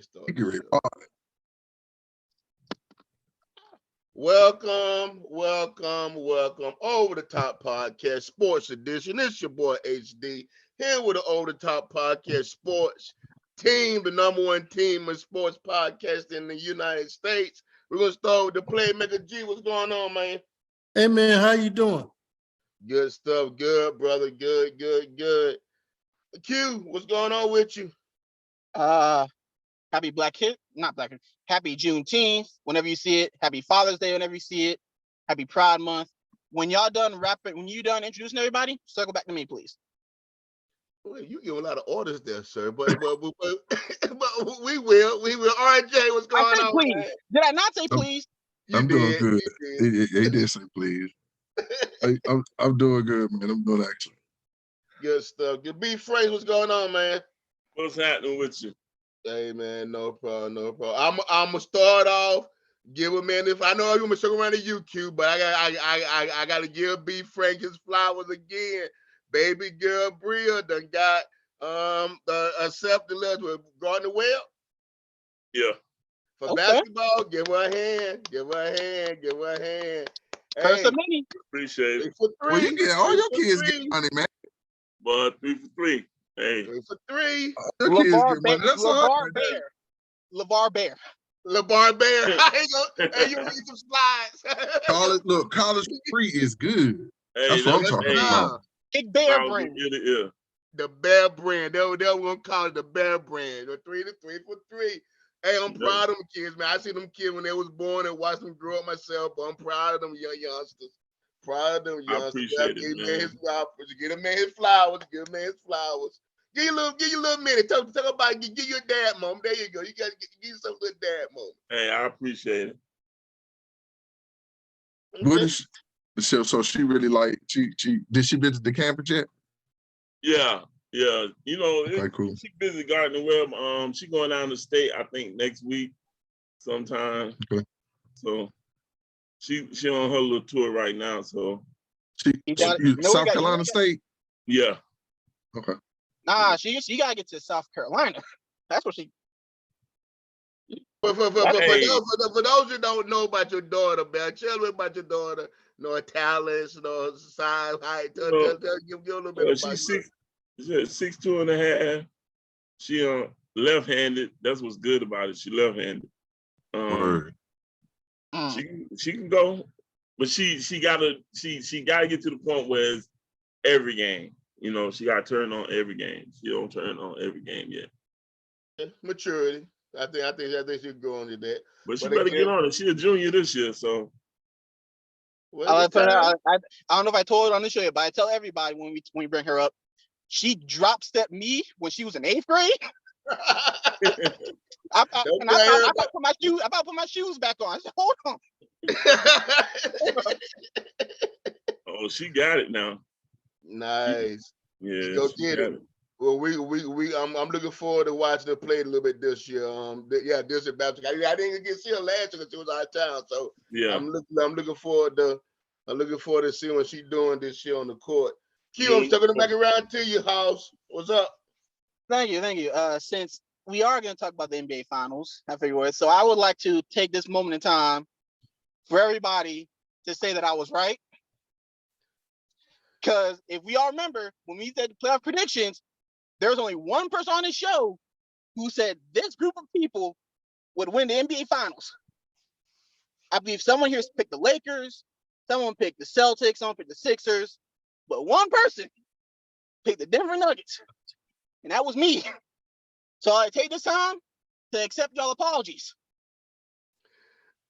ahead and start the show. Welcome. Over the Top Podcast Sports Edition. It's your boy HD here with the Over the Top Podcast Sports team, the number one team of sports podcast in the United States. We're gonna start with the Playmaker G. What's going on, man? Hey man, how you doing? Good stuff. Good, brother. Good. Q, what's going on with you? Happy Happy Juneteenth, whenever you see it. Happy Father's Day, whenever you see it. Happy Pride Month. When y'all done rapping, when you done introducing everybody, circle back to me, please. Well, you give a lot of orders there, sir. But we will. RJ, what's going on? Please. Man? Did I not say please? I'm doing good. He did say please. I'm doing good, man. I'm doing excellent. Good stuff. Good B Phrase, what's going on, man? What's happening with you? Hey man, no problem. I'm gonna start off. Give a man if I know I'm gonna circle around to UQ, but I gotta give B Frank his flowers again. Baby girl Bria done got accepted with Gardner Webb. Yeah. For basketball, give her a hand. Hey, appreciate it. 3 for 3. Well, you get all your kids get money, man. But 3 for 3. Hey. 3 for 3. LeVar Bear. Hey, you read some slides. College free is good. Hey, that's what I'm talking about. Big Bear brand. The Bear brand. They're gonna call it the Bear brand. The 3 for 3. Hey, I'm proud of them kids, man. I see them kids when they was born and watched them grow up myself, but I'm proud of them youngsters. I appreciate it, man. Give a man his flowers. Give your little minute. Talk about give your dad moment. There you go. You gotta give you some good dad moment. Hey, I appreciate it. What is so she really like she did she visit the campus yet? Yeah. You know, cool. She busy Gardner Webb. She going down to state, I think, next week sometime. Okay. So she on her little tour right now. So South Carolina State? Yeah. Okay. Nah, she gotta get to South Carolina. That's what she. For those who don't know about your daughter, man, tell me about your daughter. No talents, no size, height. Give a little bit about she's 6'2.5". She left-handed. That's what's good about it. She left-handed. She can go, but she gotta get to the point where it's every game. You know, she got to turn on every game. She don't turn on every game yet. Maturity. I think she'll go on to that. But she better get on it. She's a junior this year, so. I don't know if I told it on the show yet, but I tell everybody when we bring her up, she drop stepped me when she was in 8th grade. I about put my shoes back on. I said, hold on. Oh, she got it now. Nice. Yeah. Go get it. Well, I'm looking forward to watching her play a little bit this year. This year Baptist. I didn't get to see her last year because she was out of town. So yeah, I'm looking forward to seeing what she's doing this year on the court. Q, I'm circling back around to your house. What's up? Thank you. Since we are going to talk about the NBA Finals in February, so I would like to take this moment in time for everybody to say that I was right. Because if we all remember, when we said the playoff predictions, there was only one person on the show who said this group of people would win the NBA Finals. I believe someone here picked the Lakers, someone picked the Celtics, someone picked the Sixers, but one person picked the Denver Nuggets, and that was me. So I take this time to accept y'all apologies.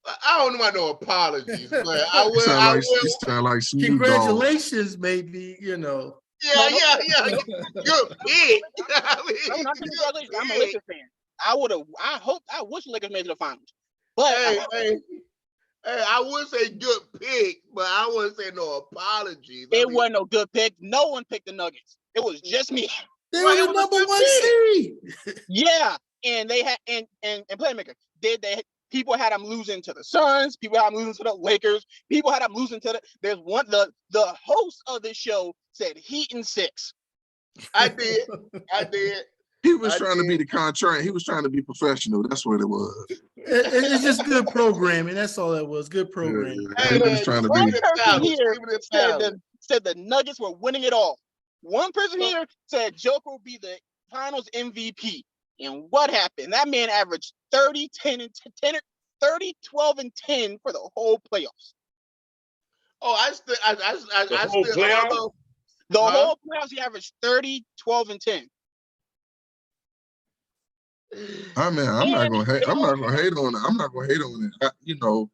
I don't know about no apologies, but I will. You sound like congratulations, maybe, you know. Yeah. Good pick. I'm a Lakers fan. I wish Lakers made it to the finals. But hey, I would say good pick, but I wouldn't say no apologies. It wasn't no good pick. No one picked the Nuggets. It was just me. They were the number one seed. Yeah, and they had and Playmaker. People had them losing to the Suns. People had them losing to the Lakers. People had them losing to the host of this show said Heat in 6. I did. He was trying to be the contrarian. He was trying to be professional. That's what it was. It's just good programming. That's all that was. Good programming. Hey, He was man, trying to One be. person here Keep it said the Nuggets were winning it all. One person here said Joker will be the Finals MVP. And what happened? That man averaged 30, 10, and 10, 30, 12, and 10 for the whole playoffs. Oh, I still, playoff? although, The whole playoffs, he averaged 30, 12, and 10. I mean, I'm not gonna hate on it. I'm not gonna hate on it. You know,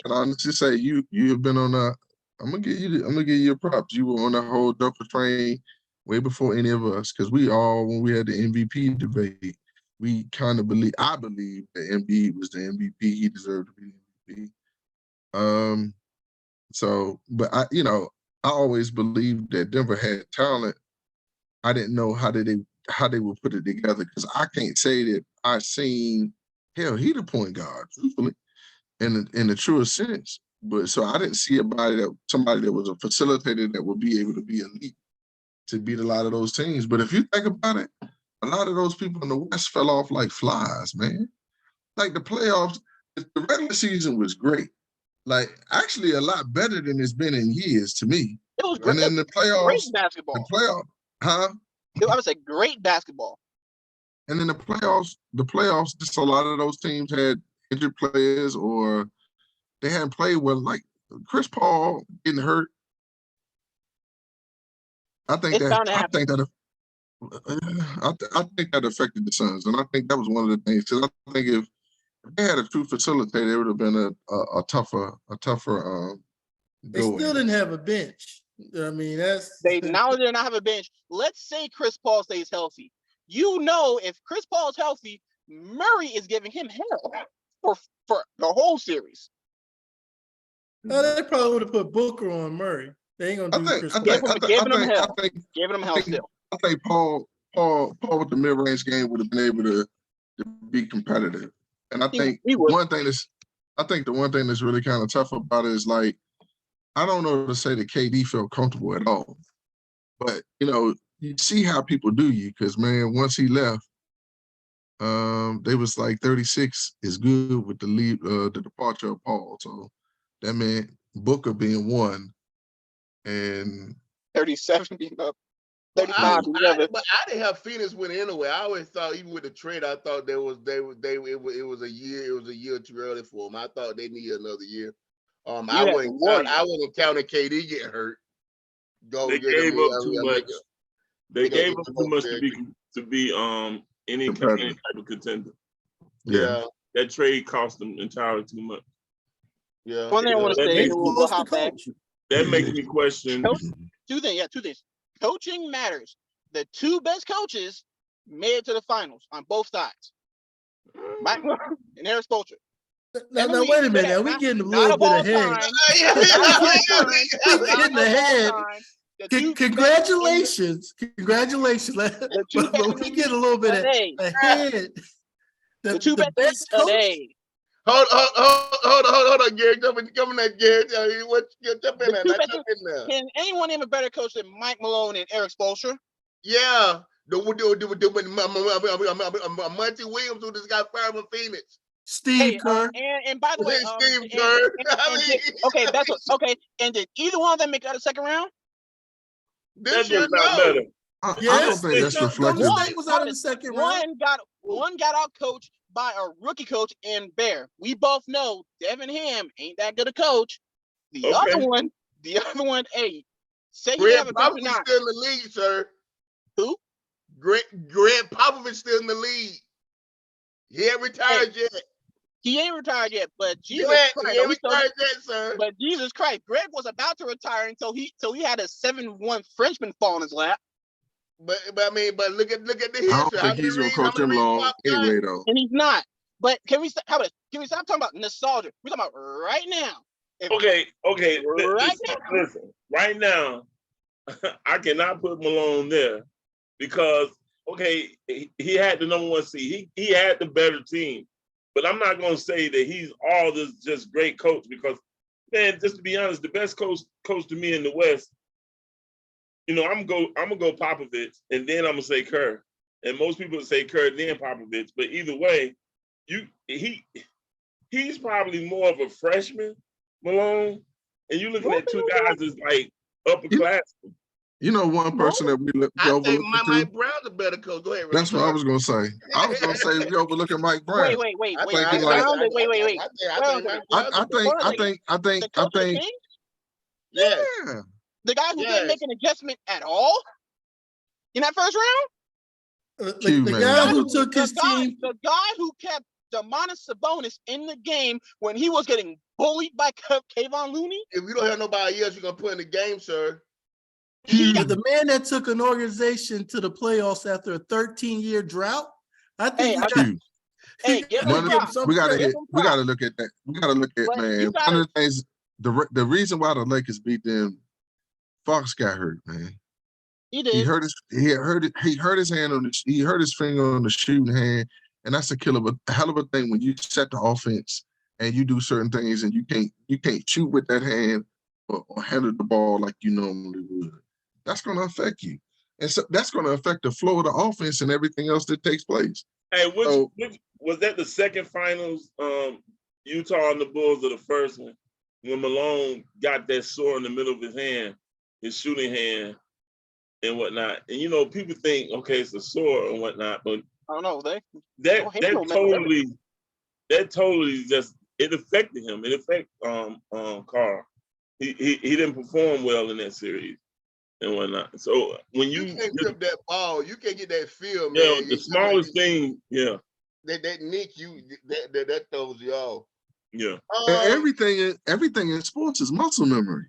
can I honestly say you have been on a. I'm gonna give you your props. You were on that whole Duffy train way before any of us, because we all, when we had the MVP debate, we kind of I believe that Embiid was the MVP. He deserved to be the MVP. So, but I always believed that Denver had talent. I didn't know how they would put it together, because I can't say that I seen he the point guard, truthfully, in the truest sense. But so I didn't see somebody that was a facilitator that would be able to be elite to beat a lot of those teams. But if you think about it, a lot of those people in the West fell off like flies, man. Like the playoffs, the regular season was great. Like actually a lot better than it's been in years to me. It was great. And then the playoffs, huh? I would say great basketball. And then the playoffs, just a lot of those teams had injured players, or they hadn't played well. Like Chris Paul getting hurt. I think that affected the Suns, and I think that was one of the things. Because I think if they had a true facilitator, it would have been a tougher. They still didn't have a bench. I mean, they not only did not have a bench. Let's say Chris Paul stays healthy. You know, if Chris Paul's healthy, Murray is giving him hell for the whole series. No, they probably would have put Booker on Murray. They ain't gonna do Chris Paul. Giving him hell still. I think Paul with the mid-range game would have been able to be competitive. And I think the one thing that's really kind of tough about it is, like, I don't know to say that KD felt comfortable at all. But, you see how people do you, because, man, once he left, they was like 36 is good with the departure of Paul. So that meant Booker being one and 37 being up. But I didn't have Phoenix win anyway. I always thought, even with the trade, I thought it was a year too early for them. I thought they needed another year. I wasn't counting KD getting hurt. They gave up too much. They gave up too much to be any type of contender. Yeah. That trade cost them entirely too much. Yeah. One thing I want to say, we'll hop back. That makes me question. Two things. Coaching matters. The two best coaches made it to the finals on both sides. Mike and Eric Spoelstra. Now wait a minute. Now we're getting a little bit ahead. We're getting ahead. Congratulations. Congratulations. But we get a little bit ahead. The two best coaches. Hold on, Gary. Jump in there, Gary. Jump in there. Can anyone name a better coach than Mike Malone and Eric Spoelstra? Yeah. Monty Williams, who just got fired from Phoenix. Steve Kerr. And by the way, Steve Kerr. Okay. And did either one of them make it out of the second round? This year, no. I don't think that's reflective. State was out of the second round. One got out coached by a rookie coach in Bear. We both know Devin Ham ain't that good a coach. The other one, hey, say you have a Popovich still in the league, sir. Who? Greg Popovich still in the league. He ain't retired yet. He ain't retired yet, but Jesus Christ, he ain't retired yet, sir. But Jesus Christ, Greg was about to retire until he had a 7-1 Frenchman fall in his lap. But look at the history. I don't think he's gonna coach him long anyway, though. And he's not. But can we stop talking about nostalgia? We're talking about right now. Okay. Listen. Right now, I cannot put Malone there because he had the number one seed. He had the better team. But I'm not gonna say that he's all this just great coach because, man, just to be honest, the best coach to me in the West, I'm gonna go Popovich, and then I'm gonna say Kerr, and most people say Kurt then Popovich, but either way, he's probably more of a freshman, Malone, and you're looking at two guys that's like upperclassmen. You know, one person that we I think overlooked Mike Brown's a better coach. Go ahead. That's what I was gonna say. I was gonna say we overlooking Mike Brown. Wait. I Wait. think Mike Brown's I think. Yes. Yeah. The guy who didn't make an adjustment at all in that first round. The guy who took his team. The guy who kept Domantas Sabonis in the game when he was getting bullied by Kayvon Looney. If you don't have nobody else you're gonna put in the game, sir. The man that took an organization to the playoffs after a 13-year drought. I think we gotta look at that. We gotta look at, man. One of the things, the reason why the Lakers beat them, Fox got hurt, man. He did. He hurt his hand on he hurt his finger on the shooting hand, and that's a hell of a thing when you set the offense and you do certain things and you can't shoot with that hand or handle the ball like you normally would. That's going to affect you. And so that's going to affect the flow of the offense and everything else that takes place. Hey, which was that the second finals, Utah and the Bulls, or the first one, when Malone got that sore in the middle of his hand, his shooting hand and whatnot? And, you know, people think, okay, it's a sore and whatnot, but I don't know. That totally just, it affected him. It affected Carl. He didn't perform well in that series and whatnot. So when you can't grip that ball, you can't get that feel, man. Yeah, the smallest thing, yeah. That nick you that throws you off. Yeah. Everything in sports is muscle memory.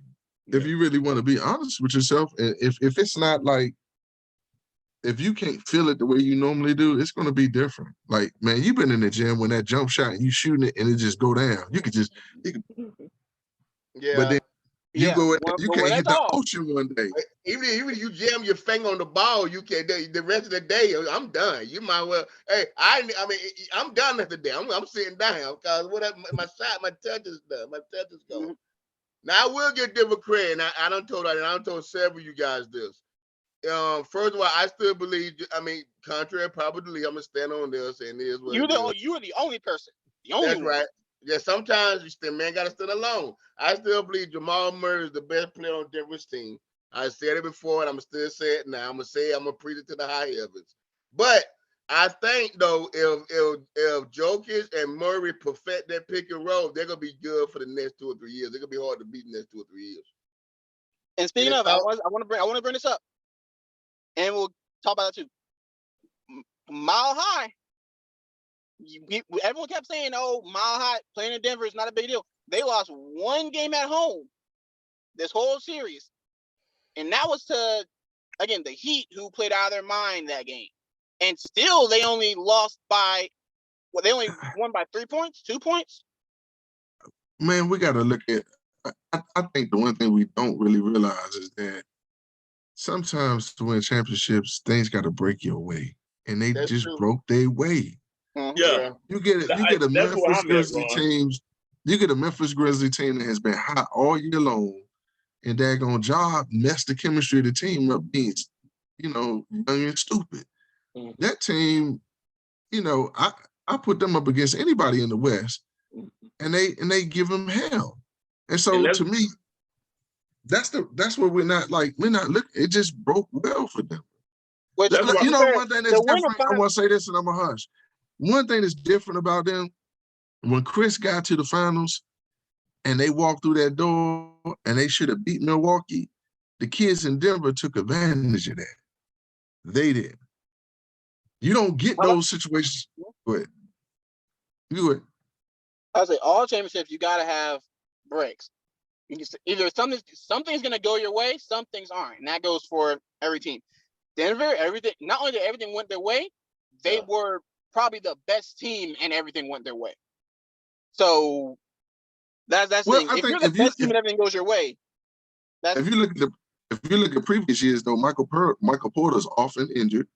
Yeah. If you really want to be honest with yourself, if it's not like, if you can't feel it the way you normally do, it's going to be different. Like, man, you've been in the gym when that jump shot and you shooting it and it just go down. Yeah. But then you go in, you can't hit the ocean one day. Even if you jam your finger on the ball, you can't. The rest of the day, I'm done. You might well. Hey, I mean, I'm done after the day. I'm sitting down because my touch is done. My touch is gone. Mm-hmm. Now I will get different credit. I don't told several of you guys this. First of all, I still believe. I mean, contrary probably, I'm gonna stand on this, and it is what you are the only person. That's right. Yeah, sometimes man gotta stand alone. I still believe Jamal Murray is the best player on Denver's team. I said it before, and I'm still saying it now. I'm gonna preach it to the high heavens. But I think though, if Jokic and Murray perfect that pick and roll, they're gonna be good for the next 2 or 3 years. They're gonna be hard to beat in the next 2 or 3 years. And speaking of, I want to bring this up, and we'll talk about that too. Mile High. Everyone kept saying, "Oh, Mile High playing in Denver is not a big deal." They lost one game at home this whole series, and that was to, again, the Heat, who played out of their mind that game, and still they only lost by, they only won by 3 points, 2 points. Man, we got to look at. I think the one thing we don't really realize is that sometimes to win championships, things got to break your way, and they broke their way. Yeah, you get a Memphis Grizzly team. You get a Memphis Grizzly team that has been hot all year long, and daggone job messed the chemistry of the team up being, young and stupid. Mm-hmm. That team, I put them up against anybody in the West, and they give them hell. And so to me, that's what we're not looking. It just broke well for them. One thing that's different. I want to say this, and I'm a hush. One thing that's different about them, when Chris got to the finals and they walked through that door and they should have beat Milwaukee, the kids in Denver took advantage of that. They did. You don't get those situations. Go ahead. I would say all championships, you got to have breaks. Either something's going to go your way, some things aren't. And that goes for every team. Denver, not only did everything went their way, they were probably the best team and everything went their way. So that's the thing. If you're the best team and everything goes your way, if you look at previous years though, Michael Porter's often injured.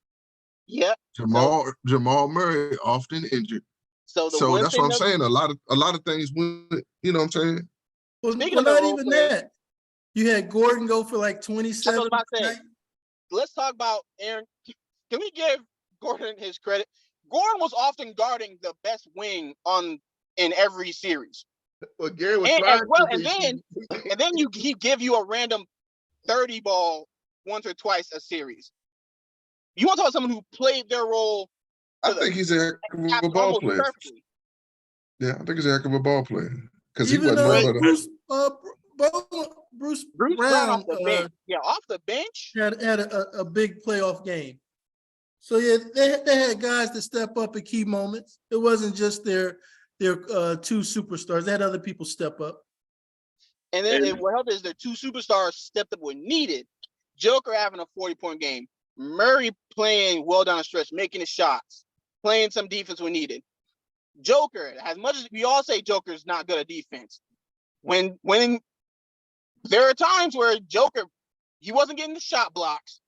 Yeah. Jamal Murray often injured. So that's what I'm saying. A lot of things went, you know what I'm saying? Well, not even that. You had Gordon go for like 27. Let's talk about Aaron. Can we give Gordon his credit. Gordon was often guarding the best wing in every series. Well, Gary was And trying as well, to. and then he give you a random 30 ball once or twice a series. You want to talk about someone who played their role I think he's a heck of a ball almost player. perfectly. Yeah, I think he's a heck of a ball player because he Even wasn't no Bruce Bruce Brown off the bench. Yeah, off the bench. had a big playoff game. So yeah, they had guys to step up at key moments. It wasn't just their two superstars. They had other people step up. And then what helped is their two superstars stepped up when needed. Joker having a 40-point game. Murray playing well down the stretch, making his shots, playing some defense when needed. Joker, as much as we all say Joker's not good at defense, when there are times where Joker, he wasn't getting the shot blocks,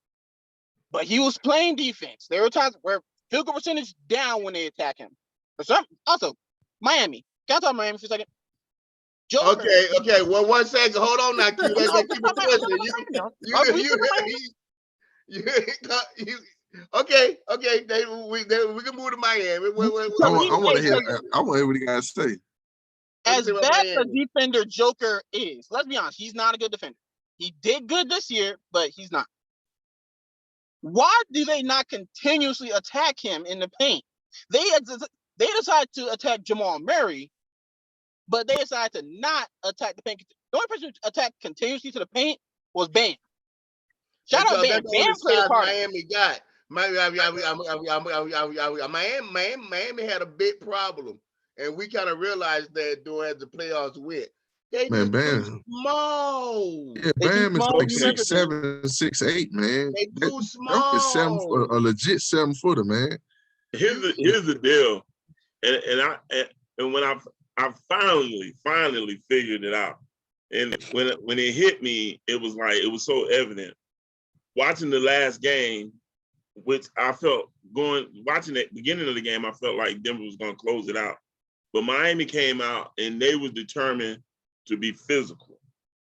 but he was playing defense. There were times where field goal percentage down when they attack him. Also, Miami. Can I talk Miami for a second? Joker. Okay. Well, 1 second. Hold on now, Q. Let's keep it okay. We can move to Miami. I want to hear what he got to say. As bad a defender Joker is, let's be honest, he's not a good defender. He did good this year, but he's not. Why do they not continuously attack him in the paint? They decide to attack Jamal Murray, but they decided to not attack the paint. The only person who attacked continuously to the paint was Bam. Shout out Bam. Bam played a part. Miami got. Miami had a big problem, and we kind of realized that during the playoffs went. They just too small. Yeah, Bam is like 6'7", 6'8", man. They too small. A legit 7-footer, man. Here's the deal, and when I finally figured it out, and when it hit me, it was so evident. Watching the last game, which I felt watching the beginning of the game, I felt like Denver was going to close it out, but Miami came out and they were determined to be physical.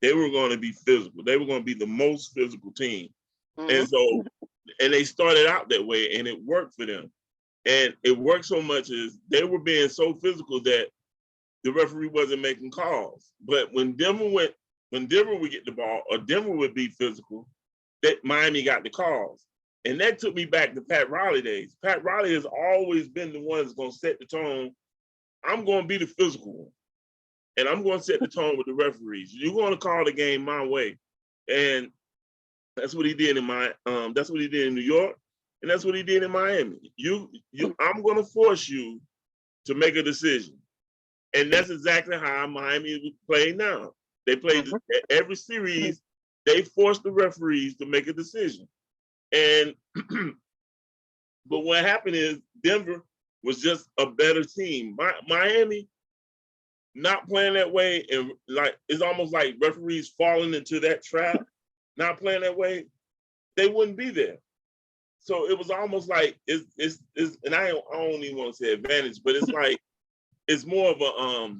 They were going to be physical. They were going to be the most physical team. Mm-hmm. And they started out that way and it worked for them. And it worked so much as they were being so physical that the referee wasn't making calls. But when Denver would get the ball or Denver would be physical, that Miami got the calls. And that took me back to Pat Riley days. Pat Riley has always been the one that's going to set the tone. I'm going to be the physical one. And I'm going to set the tone with the referees. You're going to call the game my way. And that's what he did that's what he did in New York. And that's what he did in Miami. I'm going to force you to make a decision. And that's exactly how Miami play now. They play every series. They force the referees to make a decision. And but what happened is Denver was just a better team. Miami not playing that way, and it's almost like referees falling into that trap, not playing that way, they wouldn't be there. So it was almost like it's and I don't even want to say advantage, but it's like it's more of a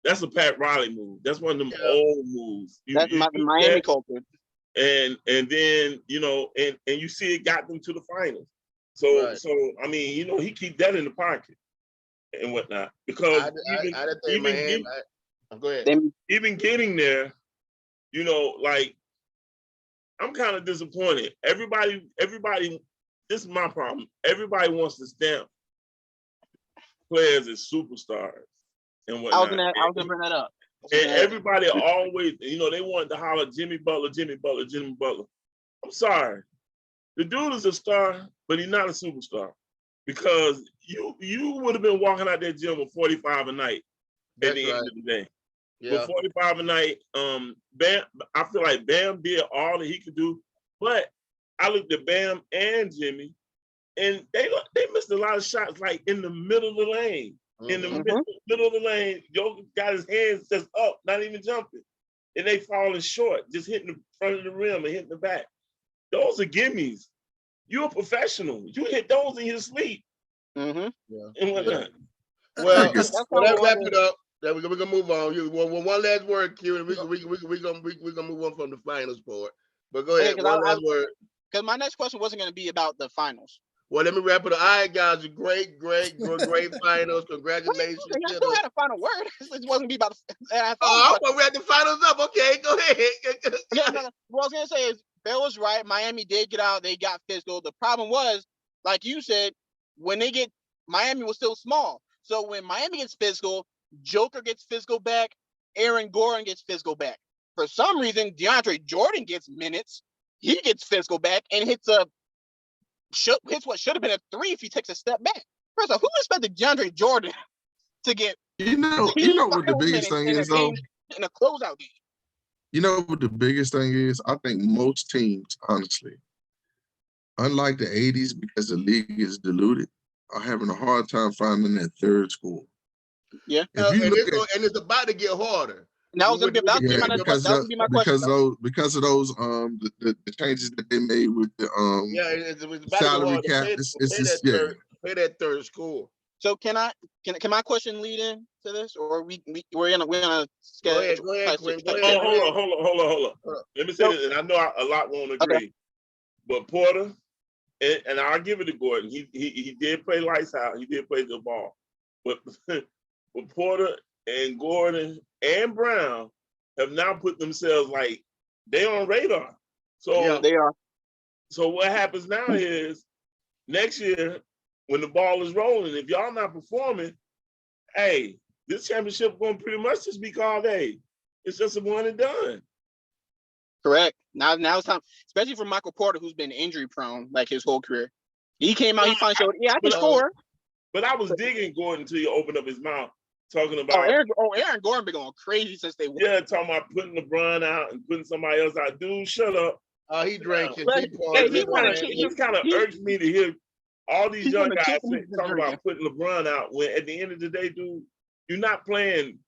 that's a Pat Riley move. That's one of them old moves. That's Miami culture. And then and you see it got them to the finals. So right. So I mean, he keep that in the pocket and whatnot, because go ahead. Even getting there, like I'm kind of disappointed. Everybody, this is my problem. Everybody wants to stamp players as superstars and whatnot. I was gonna bring that up. And everybody always, they wanted to holler Jimmy Butler. I'm sorry. The dude is a star, but he's not a superstar. Because you would have been walking out that gym with 45 a night at the end of the day. Yeah. But 45 a night, Bam, I feel like Bam did all that he could do. But I looked at Bam and Jimmy, and they missed a lot of shots, like in the middle of the lane. In the middle of the lane, Joker got his hands just up, not even jumping. And they falling short, just hitting the front of the rim and hitting the back. Those are gimmies. You're a professional. You hit those in your sleep. And whatnot. Well, let's wrap it up. We're gonna move on. One last word, Q, and we're gonna move on from the finals part. But go ahead. One last word. Because my next question wasn't gonna be about the finals. Well, let me wrap it up. All right, guys, great finals. Congratulations. I still had a final word. This wasn't gonna be about the NFL. Oh, we're at the finals up. Okay, go ahead. Yeah, no. What I was gonna say is Bill was right. Miami did get out. They got physical. The problem was, like you said, when they get Miami was still small. So when Miami gets physical, Joker gets physical back. Aaron Gordon gets physical back. For some reason, DeAndre Jordan gets minutes. He gets physical back and hits what should have been a 3 if he takes a step back. First of all, who expected DeAndre Jordan to get You know what the biggest thing is though? In a closeout game? You know what the biggest thing is? I think most teams, honestly, unlike the 80s, because the league is diluted, are having a hard time finding that third score. Yeah. And it's about to get harder. That was gonna be my question. Because of those the changes that they made with the it's salary cap. Play that third score. So can my question lead in to this, or we're gonna schedule? Go ahead. Hold on. Let me say this, and I know a lot won't agree, okay. But Porter, and I'll give it to Gordon. He did play lights out. He did play the ball, but Porter and Gordon and Brown have now put themselves like they on radar. So yeah, they are. So what happens now is next year when the ball is rolling, if y'all not performing, hey, this championship going to pretty much just be called, hey, it's just a one and done. Correct. Now it's time, especially for Michael Porter, who's been injury prone like his whole career. He came out, he finally showed, I can score. But I was digging Gordon until he opened up his mouth, talking about Aaron Gordon been going crazy since they won. Yeah, talking about putting LeBron out and putting somebody else out. Dude, shut up. He drank his It just kind of irks me to hear all these young guys talking about putting LeBron out when at the end of the day, dude, you're not playing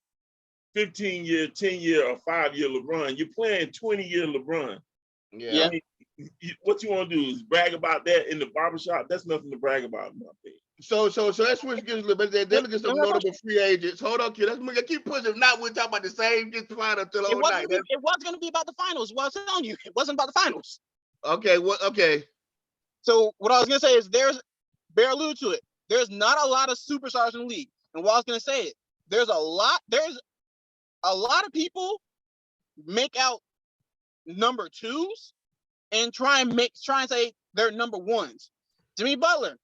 15-year, 10-year, or 5-year LeBron. You're playing 20-year LeBron. Yeah. I mean, what you want to do is brag about that in the barbershop. That's nothing to brag about, in my opinion. So let's switch gears a little bit. Then look at some notable free agents. Hold on, kid. Let's keep pushing. If not, we'll talk about the same just final until the whole night. It was going to be about the finals. What I was telling you, it wasn't about the finals. Okay. Okay. So what I was going to say is Bear alluded to it. There's not a lot of superstars in the league. And what I was going to say is there's a lot of people make out number twos and try and say they're number ones. Jimmy Butler,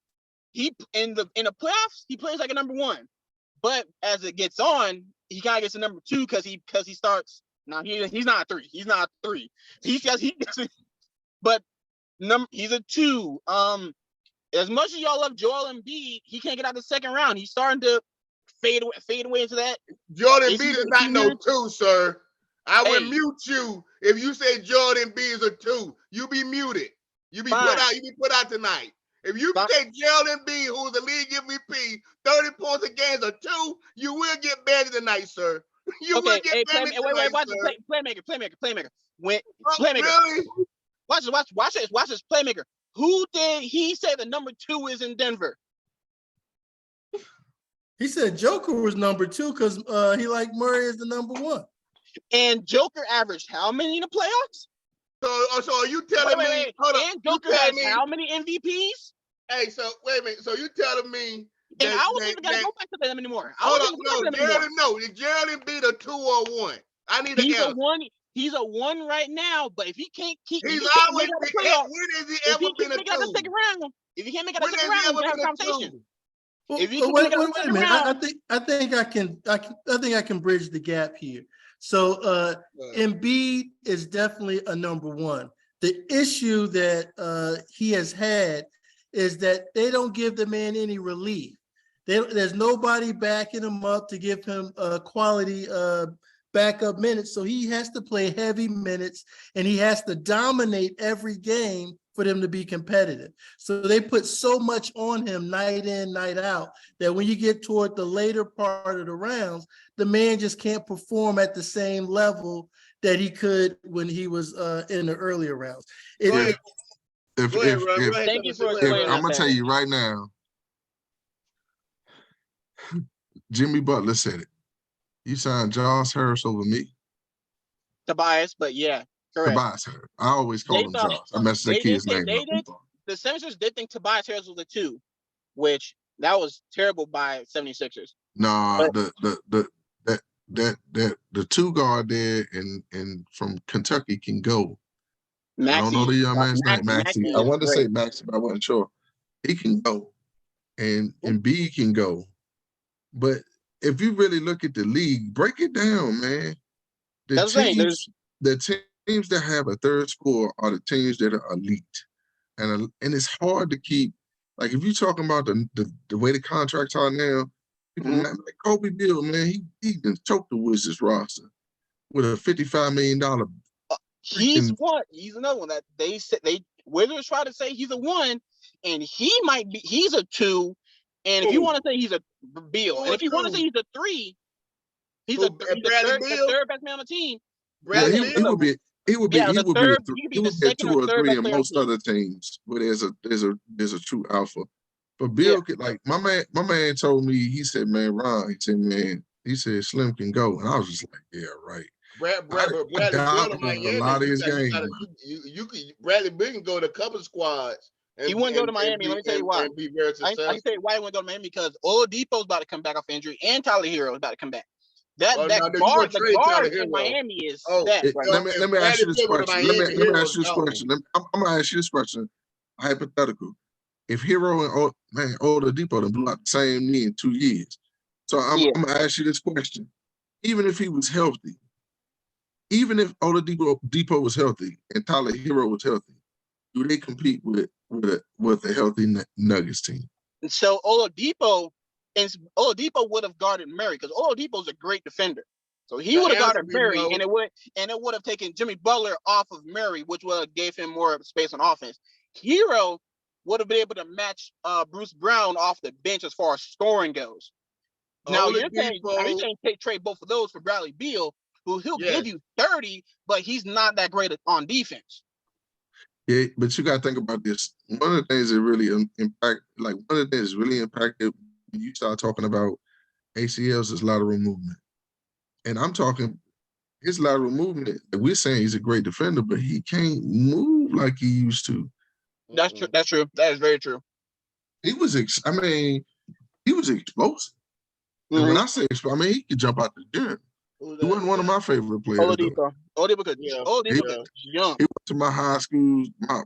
he in the playoffs, he plays like a number one. But as it gets on, he kind of gets a number two because he starts. Now he's not a 3. He's not a 3. But he's a 2. As much as y'all love Joel Embiid, he can't get out the second round. He's starting to fade away into that. Joel Embiid is not no 2, sir. I would mute you if you say Joel Embiid is a 2. You be muted. You be put out tonight. If you take Joel Embiid, who's the league MVP, 30 points a game is a 2, you will get banned tonight, sir. You will get banned tonight, watch sir. This. Playmaker. Playmaker. Really? Watch this. Playmaker. Who did he say the number 2 is in Denver? He said Joker was number 2 because he liked Murray as the number 1. And Joker averaged how many in the playoffs? So are you telling me? Hold on. And Joker has how many MVPs? Hey, so wait a minute. So you telling me? And I don't even gotta go back to them anymore. Hold on, no. Did Gerald Embiid a 2 or 1? I need to answer. He's a 1 right now, but if he can't keep, he's always been. When has he ever been a 2? If he can't make it out the second round, we have a conversation. Wait a minute. I think I can bridge the gap here. So Embiid is definitely a number 1. The issue that he has had is that they don't give the man any relief. There's nobody backing him up to give him quality backup minutes. So he has to play heavy minutes and he has to dominate every game for them to be competitive. So they put so much on him night in, night out, that when you get toward the later part of the rounds, the man just can't perform at the same level that he could when he was in the earlier rounds. Thank you for I'm gonna tell you right now, Jimmy Butler said it. You signed Josh Harris over me. Tobias, but yeah. Correct. Tobias Harris. I always call him Josh. I messed that kid's name up. the 76ers did think Tobias Harris was a 2, which that was terrible by 76ers. Nah, But- the 2 guard there and from Kentucky can go. Maxey, I don't know the young man's name, Maxey Maxey. I is wanted to say great. Maxey, but I wasn't sure. He can go, and B can go. But if you really look at the league, break it down, man. The teams that have a third score are the teams that are elite, and it's hard to keep. Like if you're talking about the way the contracts are now, people like Kobe Bill, man, he can choke the Wizards roster with a $55 million. He's what? He's another one that they said Wizards try to say he's a 1, and he's a 2. And if you want to say he's a Bill, and if you want to say he's a 3, he's the third best man on the team. Yeah, he would be a 2 or 3 in most other teams where there's a true alpha. But Bill could, like my man told me, he said, man, Ron, he said Slim can go. And I was just like, yeah, right. Bradley Bill in Miami. Bradley Bill can go to a couple of squads. He wouldn't go to Miami. Let me tell you why. And be very successful. I can tell you why he wouldn't go to Miami, because Oladipo's about to come back off injury, and Tyler Hero is about to come back. The guard in Miami is set. Right? Let me ask you this question. Let me ask you this question. I'm gonna ask you this question. Hypothetical. If Hero and Oladipo done blew out the same knee in 2 years. So I'm gonna ask you this question. Even if he was healthy, even if Oladipo was healthy and Tyler Hero was healthy, do they compete with a healthy Nuggets team? And so Oladipo would have guarded Murray, because Oladipo's a great defender. So he would have guarded Murray, and it would have taken Jimmy Butler off of Murray, which would have gave him more space on offense. Hero would have been able to match Bruce Brown off the bench as far as scoring goes. Now you're saying trade both of those for Bradley Beal, who he'll give you 30, but he's not that great on defense. Yeah, but you got to think about this. One of the things that really impacted when you start talking about ACLs is lateral movement. And I'm talking his lateral movement. We're saying he's a great defender, but he can't move like he used to. That's true. That's true. That is very true. He was explosive. And when I say explosive, he could jump out the gym. He wasn't one of my favorite players. Oladipo could jump. He went to my high school, the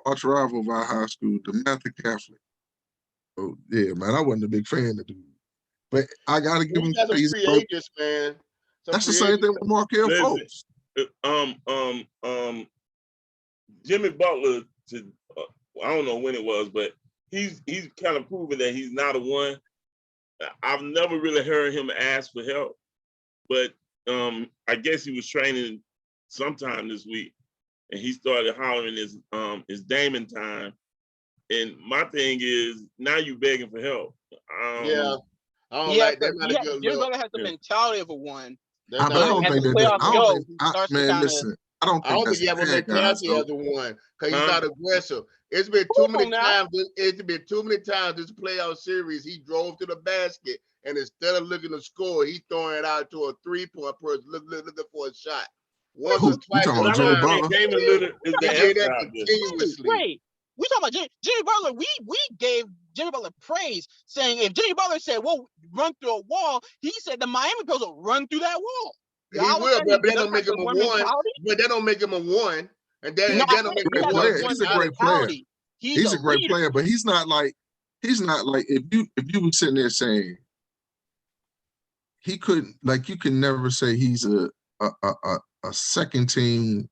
arch rival of our high school, the Matthew Catholic. So yeah, man, I wasn't a big fan of dude. But I gotta give him free agents, man. That's the same thing with Markelle Fultz. Jimmy Butler, I don't know when it was, but he's kind of proven that he's not a 1. I've never really heard him ask for help, but I guess he was training sometime this week, and he started hollering his Damon time. And my thing is, now you begging for help. I don't like that. Jimmy Butler has the mentality of a 1. I don't think that. I don't think he have a mentality as a 1, because he's not aggressive. It's been too many times. It's been too many times this playoff series. He drove to the basket, and instead of looking to score, he throwing it out to a 3-point person looking for a shot. Once or twice. Wait, we talking about Jimmy Butler. We gave Jimmy Butler praise, saying if Jimmy Butler said, "Well, run through a wall," he said the Miami Girls will run through that wall. He will, but that don't make him a 1. But that don't make him a 1. And that don't make him a 1. He's a great player. He's a great player, but he's not like if you were sitting there saying he couldn't, like, you can never say he's a second team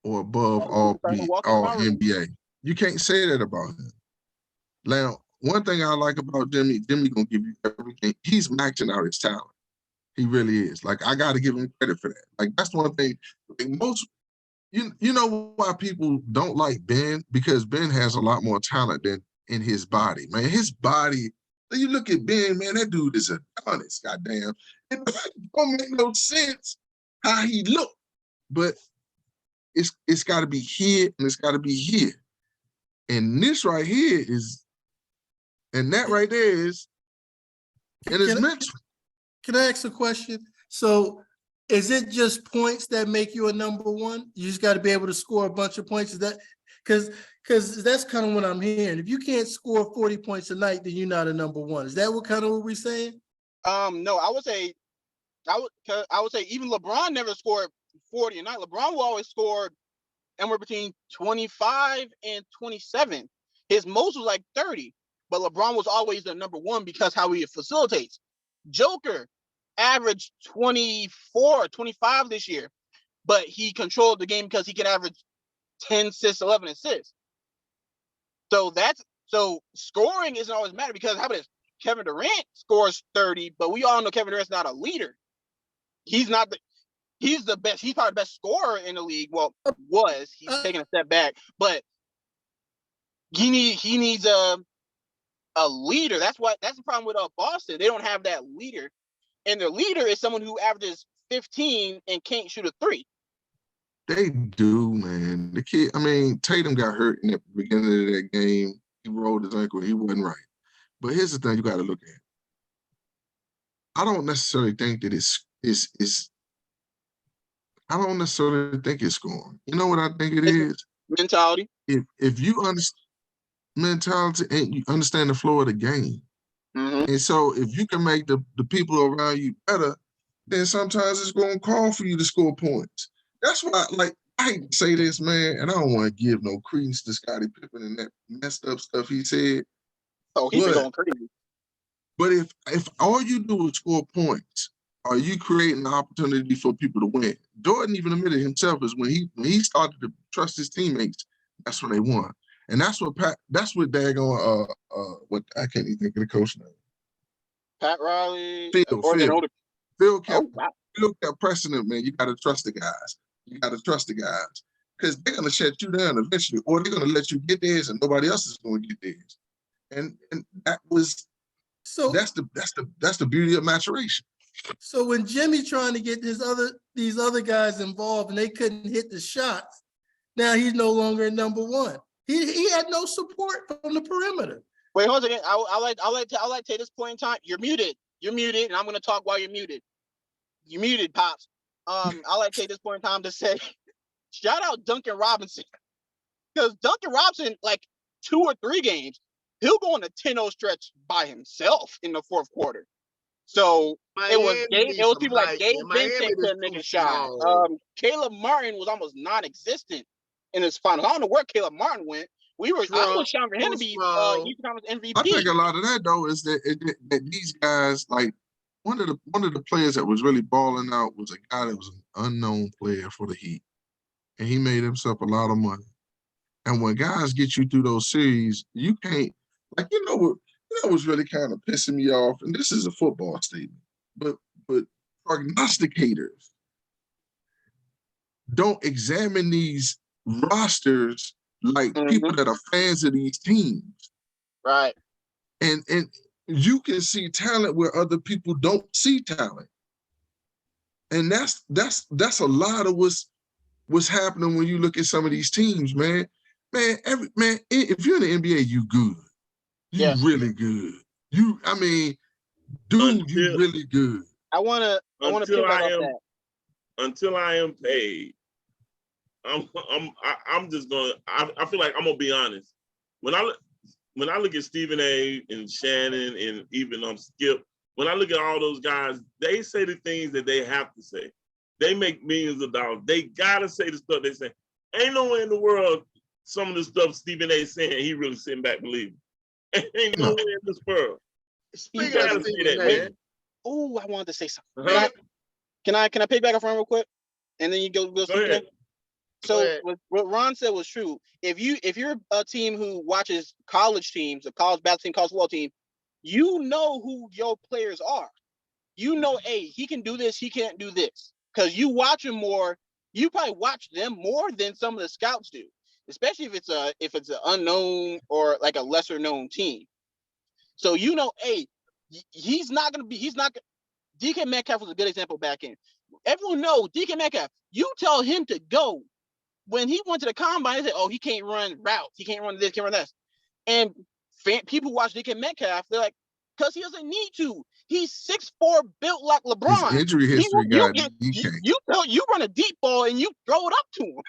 or above all NBA. You can't say that about him. Now, one thing I like about Jimmy gonna give you everything. He's maxing out his talent. He really is. Like, I got to give him credit for that. Like, that's one thing. Like, you know why people don't like Ben? Because Ben has a lot more talent than in his body, man. His body, you look at Ben, man, that dude is a honest, goddamn. It don't make no sense how he look. But it's got to be here and it's got to be here. And this right here is, and that right there is, and it's mental. Can I ask a question? So is it just points that make you a number 1? You just got to be able to score a bunch of points? Is that because Because that's kind of what I'm hearing. If you can't score 40 points a night, then you're not a number one. Is that what we're saying? No, I would say even LeBron never scored 40 a night. LeBron will always score anywhere between 25 and 27. His most was like 30, but LeBron was always the number one because how he facilitates. Joker averaged 24, 25 this year, but he controlled the game because he could average 10 assists, 11 assists. So scoring isn't always matter because how about this? Kevin Durant scores 30, but we all know Kevin Durant's not a leader. He's not he's the best. He's probably the best scorer in the league. Well, he's taking a step back, but he needs a leader. That's the problem with Boston. They don't have that leader, and their leader is someone who averages 15 and can't shoot a three. They do, man. The kid, I mean, Tatum got hurt in the beginning of that game. He rolled his ankle. He wasn't right. But here's the thing you got to look at. I don't necessarily think that I don't necessarily think it's scoring. You know what I think it is? Mentality. If you understand mentality and you understand the flow of the game, and so if you can make the people around you better, then sometimes it's going to call for you to score points. That's why, like, I hate to say this, man, and I don't want to give no credence to Scottie Pippen and that messed up stuff he said. Oh, he's been going crazy. But if all you do is score points, are you creating an opportunity for people to win? Jordan even admitted himself is when he started to trust his teammates, that's when they won. And that's what daggone what I can't even think of the coach name. Pat Riley. Phil kept pressing him, man. You gotta trust the guys. You gotta trust the guys. Because they're gonna shut you down eventually, or they're gonna let you get theirs and nobody else is gonna get theirs. And that was that's the beauty of maturation. So when Jimmy trying to get these other guys involved and they couldn't hit the shots, now he's no longer number one. He had no support from the perimeter. Wait, hold on again. I like to take this point in time. You're muted, and I'm gonna talk while you're muted. You're muted, Pops. I like to take this point in time to say, shout out Duncan Robinson. Because Duncan Robinson, like 2 or 3 games, he'll go on a 10-0 stretch by himself in the fourth quarter. So it was people like Gabe Vincent couldn't make a shot. Caleb Martin was almost non-existent in his finals. I don't know where Caleb Martin went. I was shouting for him to be Eastern Conference MVP. I think a lot of that though is that these guys, like one of the players that was really balling out was a guy that was an unknown player for the Heat, and he made himself a lot of money. And when guys get you through those series, you can't, like, you know what's really kind of pissing me off, and this is a football statement, but prognosticators don't examine these rosters like people that are fans of these teams. Right. And you can see talent where other people don't see talent. And that's a lot of what's happening when you look at some of these teams, man. If you're in the NBA, you good. You really good. You really good. I wanna pick up that. Until I am paid, I'm just gonna. I feel like I'm gonna be honest. When I look at Stephen A. and Shannon and even Skip, when I look at all those guys, they say the things that they have to say. They make millions of dollars. They gotta say the stuff they say. Ain't no way in the world some of the stuff Stephen A. saying he really sitting back believing. Ain't no way in this world. Speaking of Stephen A. Oh, I wanted to say something. Can I pick back up from real quick, and then you go ahead. So what Ron said was true. If you're a team who watches college teams, a college basketball team, college football team, you know who your players are. You know, hey, he can do this, he can't do this, because you watch him more. You probably watch them more than some of the scouts do, especially if it's an unknown or like a lesser known team. So you know, hey, DK Metcalf was a good example back in. Everyone knows DK Metcalf. You tell him to go. When he went to the combine, they said, "Oh, he can't run routes. He can't run this, can't run that." And people watch DK Metcalf. They're like, "Cause he doesn't need to. He's 6'4", built like LeBron. His injury history you run a deep ball and you throw it up to him."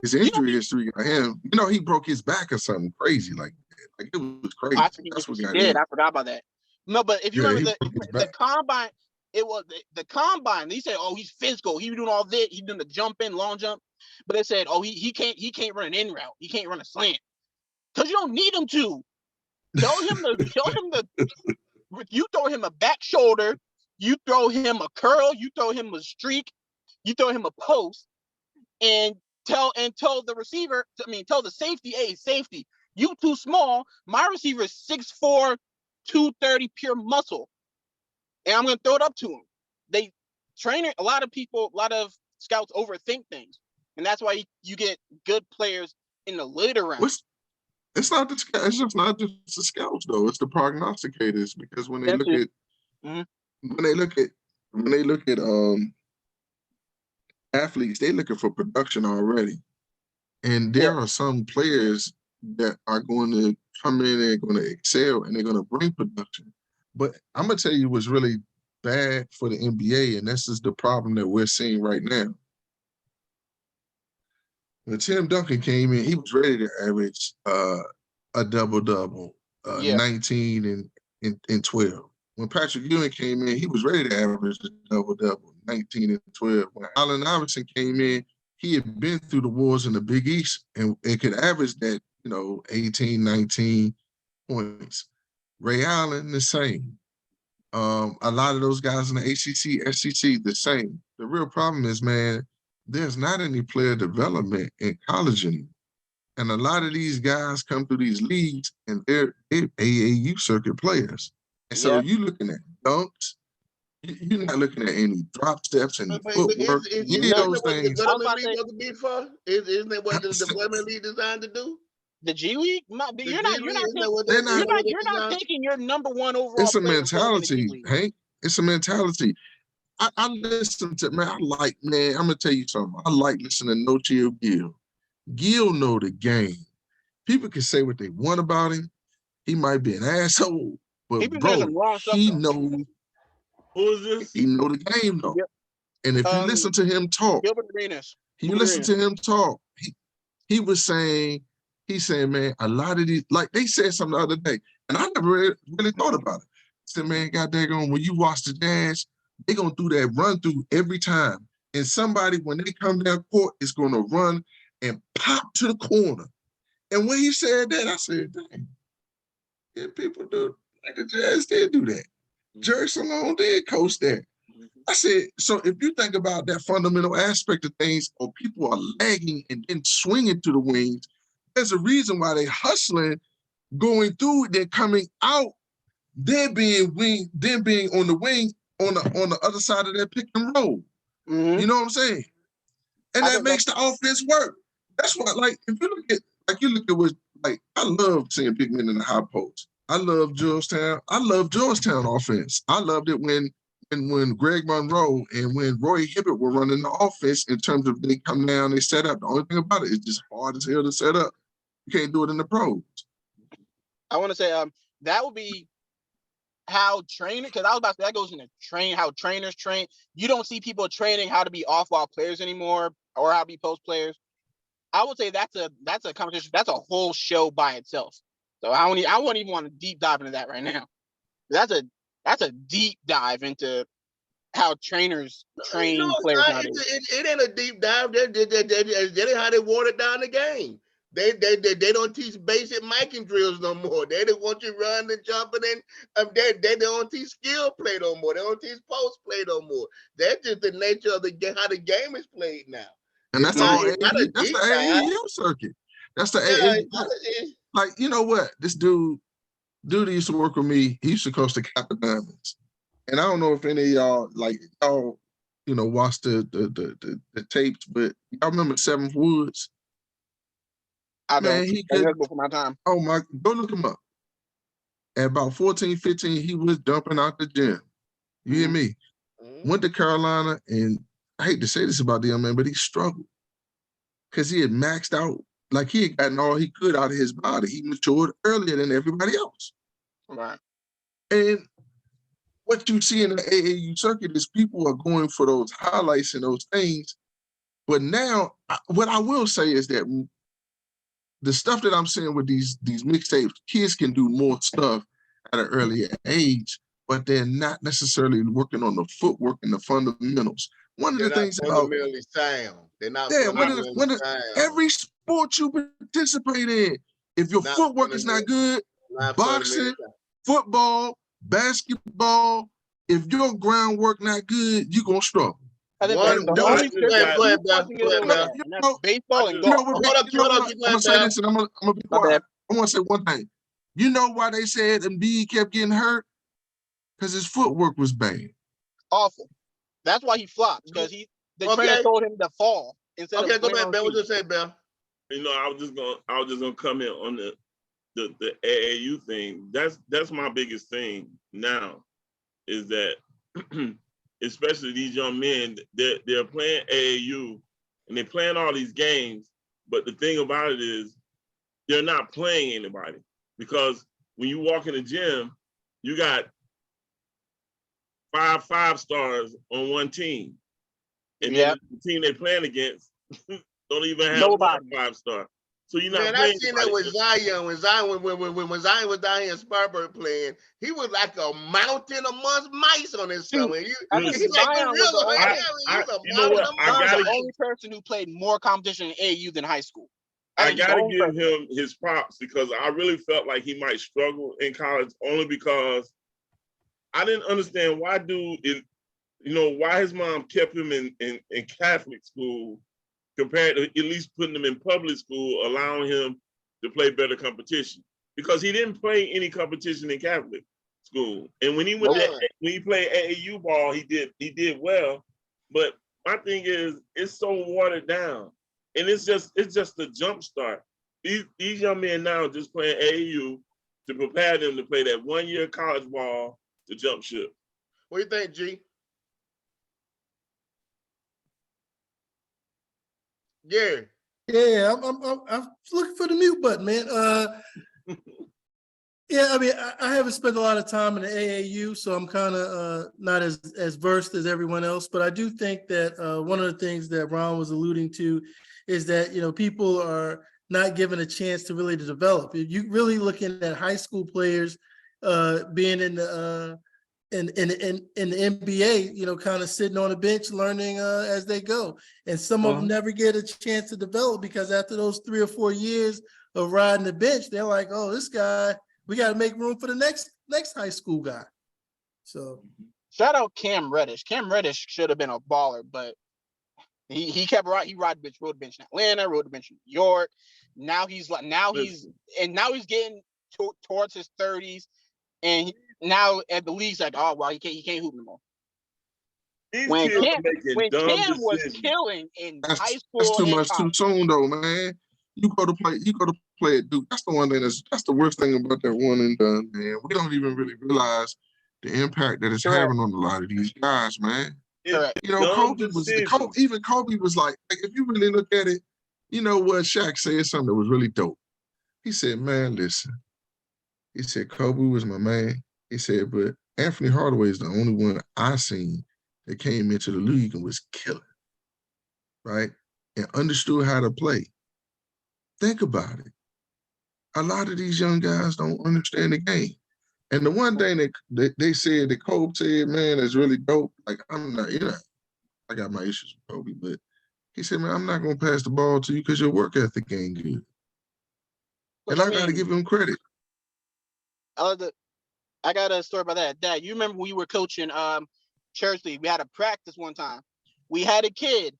his injury history got him. You know, he broke his back or something crazy like that. Like it was crazy. That's what he got did. him. I forgot about that. No, but if you Yeah, remember he broke his the back. combine, it was the combine. They said, "Oh, he's physical. He was doing all this. He's doing the jump in, long jump." But they said, "Oh, he can't run an in route. He can't run a slant because you don't need him to. Tell him to. You throw him a back shoulder. You throw him a curl. You throw him a streak. You throw him a post, and tell the receiver. Tell the safety, hey, safety, you too small. My receiver is 6'4", 230 pure muscle, and I'm gonna throw it up to him. They trainer a lot of scouts overthink things, and that's why you get good players in the later rounds. It's not it's just not just the scouts though. It's the prognosticators because when they look at when they look at athletes, they looking for production already. And there are some players that are going to come in and going to excel and they're going to bring production. But I'm going to tell you what's really bad for the NBA, and this is the problem that we're seeing right now. When Tim Duncan came in, he was ready to average a double-double, 19 and 12. When Patrick Ewing came in, he was ready to average a double-double, 19 and 12. When Allen Iverson came in, he had been through the wars in the Big East and it could average that, 18, 19 points. Ray Allen, the same. A lot of those guys in the ACC, SEC, the same. The real problem is, man, there's not any player development in college anymore. And a lot of these guys come through these leagues and they're AAU circuit players. And so you're looking at dunks. You're not looking at any drop steps and footwork, any of those things. The development league supposed to be for? Isn't that what the development league designed to do? The G League? You're not taking your number one overall. It's a mentality, Hank. It's a mentality. I listen to, man, I'm gonna tell you something. I like listening to No Chill Gill. Gill know the game. People can say what they want about him. He might be an asshole, but bro, he knows. Who is this? He know the game though. Yep. And if you listen to him talk, he was saying, he's saying, man, a lot of these, like they said something the other day, and I never really thought about it. He said, man, God daggone, when you watch the Jazz, they're gonna do that run through every time. And somebody, when they come down court, is gonna run and pop to the corner. And when he said that, I said, dang, yeah, people do, like the Jazz did do that. Jerry Salone did coach that. I said, so if you think about that fundamental aspect of things, or people are lagging and then swinging to the wings, there's a reason why they're hustling, going through, they're coming out, they're being on the wing on the other side of that pick and roll. You know what I'm saying? And that makes the offense work. That's why, like, if you look at what, like, I love seeing big men in the high post. I love Georgetown. I love Georgetown offense. I loved it when Greg Monroe and when Roy Hibbert were running the offense in terms of they come down, they set up. The only thing about it is just hard as hell to set up. You can't do it in the pros. I want to say that would be how training, because I was about to say that goes into how trainers train. You don't see people training how to be off-ball players anymore or how to be post players. I would say that's a conversation. That's a whole show by itself. So I wouldn't even want to deep dive into that right now. That's a deep dive into how trainers train players nowadays. It ain't a deep dive. That ain't how they watered down the game. They don't teach basic micing drills no more. They don't want you running and jumping and they don't teach skill play no more. They don't teach post play no more. That's just the nature of how the game is played now. And that's all. That's the AAU circuit. That's the AAU. Like, you know what? This dude used to work with me. He used to coach the Kappa Diamonds. And I don't know if any of y'all, like, watch the tapes, but y'all remember Seventh Woods? I don't. He could, before my time. Oh my, go look him up. At about 14, 15, he was dumping out the gym. You hear me? Went to Carolina, and I hate to say this about the young man, but he struggled. Because he had maxed out, like he had gotten all he could out of his body. He matured earlier than everybody else. Right. And what you see in the AAU circuit is people are going for those highlights and those things But now, what I will say is that the stuff that I'm seeing with these mixtapes, kids can do more stuff at an earlier age, but they're not necessarily working on the footwork and the fundamentals. One of They're the not things about fundamentally sound. They're not yeah, fundamentally sound. every sport you participate in, if your Not footwork is not good, Not boxing, fundamentally sound. football, basketball, if your groundwork not good, you're gonna struggle. I think One, the No, I only just there's got- go two ahead, Bell. sports you can Go get ahead, away Bell. with, and that's baseball and I golf. Hold up, You know hold up, what? keep I'm gonna going, say Bell. this, and I'm gonna be My quiet. bad. I want to say one thing. You know why they said Embiid kept getting hurt? Because his footwork was bad. Awful. That's why he flopped, because the trainer Okay. told him to fall instead Okay, of go land back, on Bell. What his you feet. say, Bell? You know, I was just gonna comment on the AAU thing. That's my biggest thing now, is that especially these young men, they're playing AAU and they're playing all these games, but the thing about it is they're not playing anybody, because when you walk in the gym, you got 5 5-stars on one team, and then the team they're playing against don't even have Nobody. one 5-star. So you're not Man, I playing seen that anybody. with Zion. When Zion was down here in Spartanburg playing, he was like a mountain amongst mice on his Dude, summer. I think He like Zion was the gorilla, man. only. He was a you know mountain what? I amongst Zion's the gotta only person who played more competition in AAU than high school. I think he's the gotta only give person. him his props, because I really felt like he might struggle in college, only because I didn't understand why why his mom kept him in Catholic school compared to at least putting him in public school, allowing him to play better competition, because he didn't play any competition in Catholic school. And when he went Nope. when he played AAU ball, he did well. But my thing is, it's so watered down, and it's just a jump start. These young men now are just playing AAU to prepare them to play that 1 year college ball to jump ship. What do you think, G? Yeah. Yeah, I'm looking for the mute button, man. Yeah, I mean, I haven't spent a lot of time in the AAU, so I'm kind of not as versed as everyone else. But I do think that one of the things that Ron was alluding to is that people are not given a chance to really develop. If you really looking at high school players being in the NBA, kind of sitting on a bench learning as they go, and some of them never get a chance to develop, because after those 3 or 4 years of riding the bench, they're like, oh, this guy, we got to make room for the next high school guy. So Shout out Cam Reddish. Cam Reddish should have been a baller, but he kept right. He rode the bench in Atlanta, rode the bench in New York. Now he's getting towards his 30s, and now at the league's like, oh well, he can't hoop no more. These When kids Cam are making dumb was decisions. killing in high That's school too and much too college. soon though, man. You go to play at Duke. That's the one thing that's the worst thing about that one and done, man. We don't even really realize the impact that it's having on a lot of these guys, man. Correct. Dumb Kobe decisions. even Kobe was like if you really look at it, what Shaq said something that was really dope. He said, man, listen. He said, Kobe was my man. He said, but Anthony Hardaway is the only one I seen that came into the league and was killing, right? And understood how to play. Think about it. A lot of these young guys don't understand the game. And the one thing that they said that Kobe said, man, is really dope. Like, I'm not, I got my issues with Kobe, but he said, man, I'm not going to pass the ball to you because your work ethic ain't good. And I got to give him credit. I got a story about that. Dad, you remember we were coaching church league? We had a practice one time. We had a kid.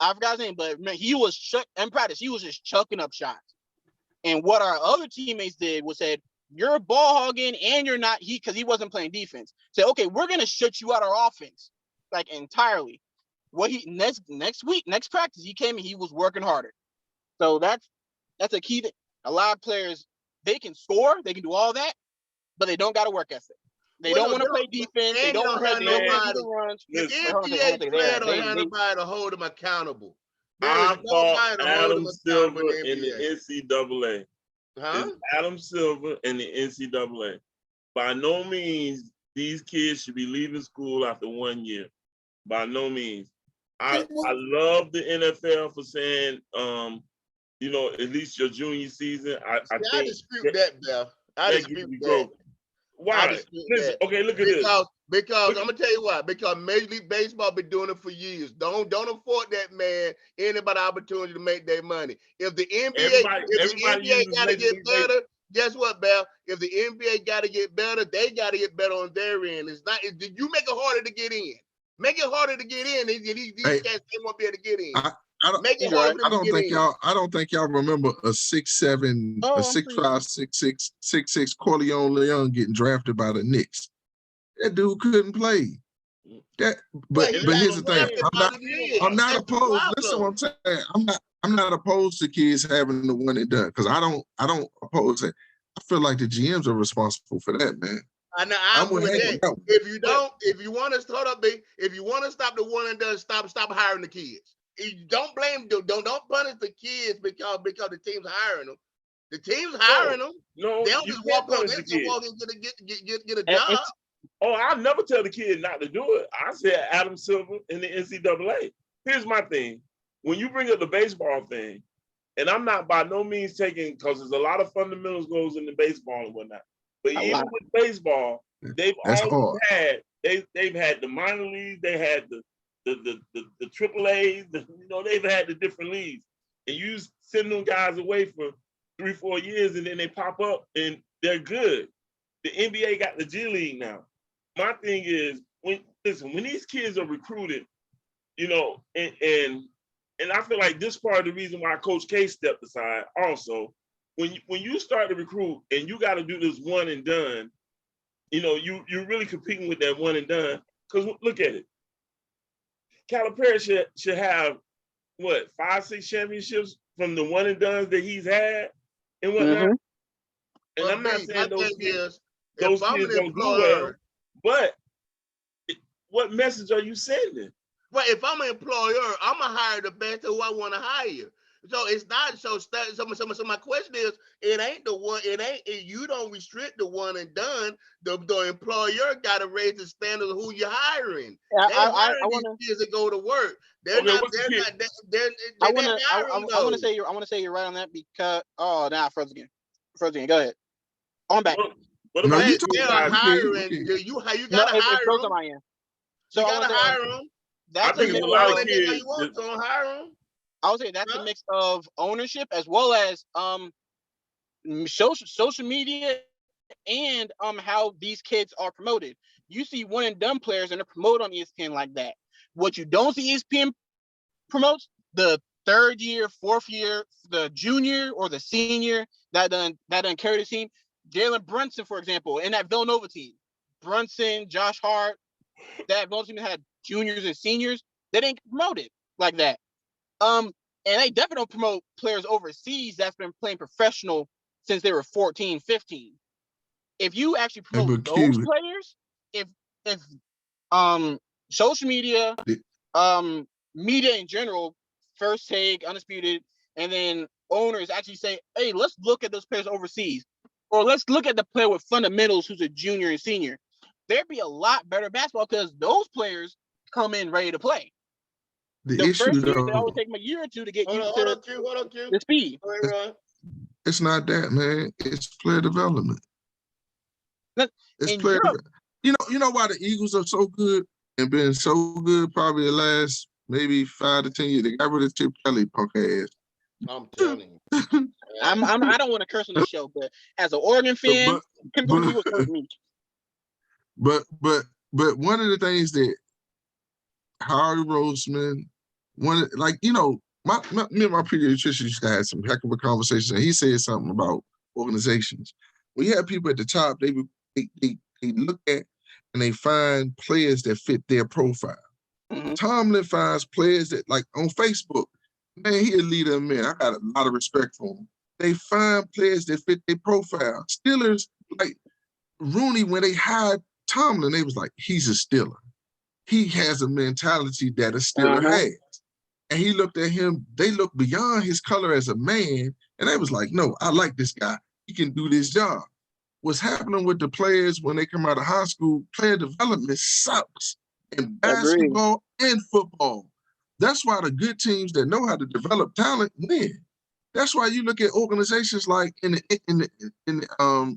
I forgot his name, but man, he was in practice. He was just chucking up shots. And what our other teammates did was said, "You're ball hogging, and you're not." Because he wasn't playing defense. Said, "Okay, we're gonna shut you out our offense, like entirely." What he next practice, he came and he was working harder. So that's a key thing. A lot of players, they can score, they can do all that, but they don't got a work ethic. They don't want to play defense. They don't want to do the runs. The Listen, NBA player don't have nobody to hold them accountable. I fought Nobody to hold them Adam Silver accountable in the NCAA. Huh? It's Adam Silver in the NCAA. By no means these kids should be leaving school after 1 year. By no means. I love the NFL for saying, at least your junior season. I think dispute that, Bell. I that gives dispute you that. growth. Why? Listen, okay, look at this. Because I'm gonna tell you why. Because Major League Baseball been doing it for years. Don't afford that man anybody opportunity to make their money. If the NBA got to get better, guess what, Bell? If the NBA got to get better, they got to get better on their end. It's not. You make it harder to get in. Make it harder to get in. These cats won't be able to get in. I don't think y'all remember a 6'7", a 6'5", 6'6" Corleone Leon getting drafted by the Knicks. That dude couldn't play. But here's the thing. I'm not opposed. Listen what I'm saying. I'm not opposed to kids having the one and done, because I don't oppose it. I feel like the GMs are responsible for that, man. I'm with that. If you want to stop the one and done, stop hiring the kids. Don't blame them. Don't punish the kids because the team's hiring them. The team's hiring them. No, they don't just walk on. They just walk and get a job. I never tell the kid not to do it. I said Adam Silver in the NCAA. Here's my thing: when you bring up the baseball thing, and I'm not by no means taking, because there's a lot of fundamentals goes into baseball and whatnot. But even with baseball, they've always had they've had the minor leagues, they had the AAAs, they've had the different leagues, and you send them guys away for 3-4 years, and then they pop up and they're good. The NBA got the G League now. My thing is, when these kids are recruited, and I feel like this part of the reason why Coach K stepped aside also, when you start to recruit and you got to do this one and done, you're really competing with that one and done. Because look at it. Calipari should have, 5-6 championships from the one and dones that he's had and whatnot. And I'm not saying those kids don't do well, but what message are you sending? Well, if I'm an employer, I'm gonna hire the best who I want to hire. So it's not so. So my question is, it ain't the one. You don't restrict the one and done. The employer got to raise the standard of who you're hiring. I want these kids to go to work. I want to say you're right on that because further again. Go ahead. On back. What about they are hiring? You gotta hire them. So you gotta hire them. I think it's a lot of kids. Don't hire them. I would say that's a mix of ownership as well as social media and how these kids are promoted. You see one and done players and they're promoted on ESPN like that. What you don't see ESPN promotes, the third year, fourth year, the junior or the senior that done carry the team. Jalen Brunson, for example, in that Villanova team. Brunson, Josh Hart, that Villanova team had juniors and seniors. They didn't promote it like that. And they definitely don't promote players overseas that's been playing professional since they were 14, 15. If you actually promote those players, if social media, media in general, First Take, Undisputed, and then owners actually say, hey, let's look at those players overseas, or let's look at the player with fundamentals who's a junior and senior, there'd be a lot better basketball because those players come in ready to play. The first year, they always take them a year or two to get used to the speed. It's not that, man. It's player development. It's player development. You know why the Eagles are so good and been so good probably the last maybe 5 to 10 years? They got rid of Chip Kelly, punk ass. I'm telling you. I don't want to curse on the show, but as an Oregon fan, Kim was hurt me. But one of the things that Howard Roseman, me and my pediatrician used to have some heck of a conversation. And he said something about organizations. When you have people at the top, they look at and they find players that fit their profile. Mm-hmm. Tomlin finds players that, like on Facebook, man, he a leader of men. I got a lot of respect for him. They find players that fit their profile. Steelers, like Rooney, when they hired Tomlin, they was like, he's a Steeler. He has a mentality that a Steeler has. And he looked at him, they looked beyond his color as a man, and they was like, no, I like this guy. He can do this job. What's happening with the players when they come out of high school, player development sucks in basketball and football. That's why the good teams that know how to develop talent win. That's why you look at organizations like in the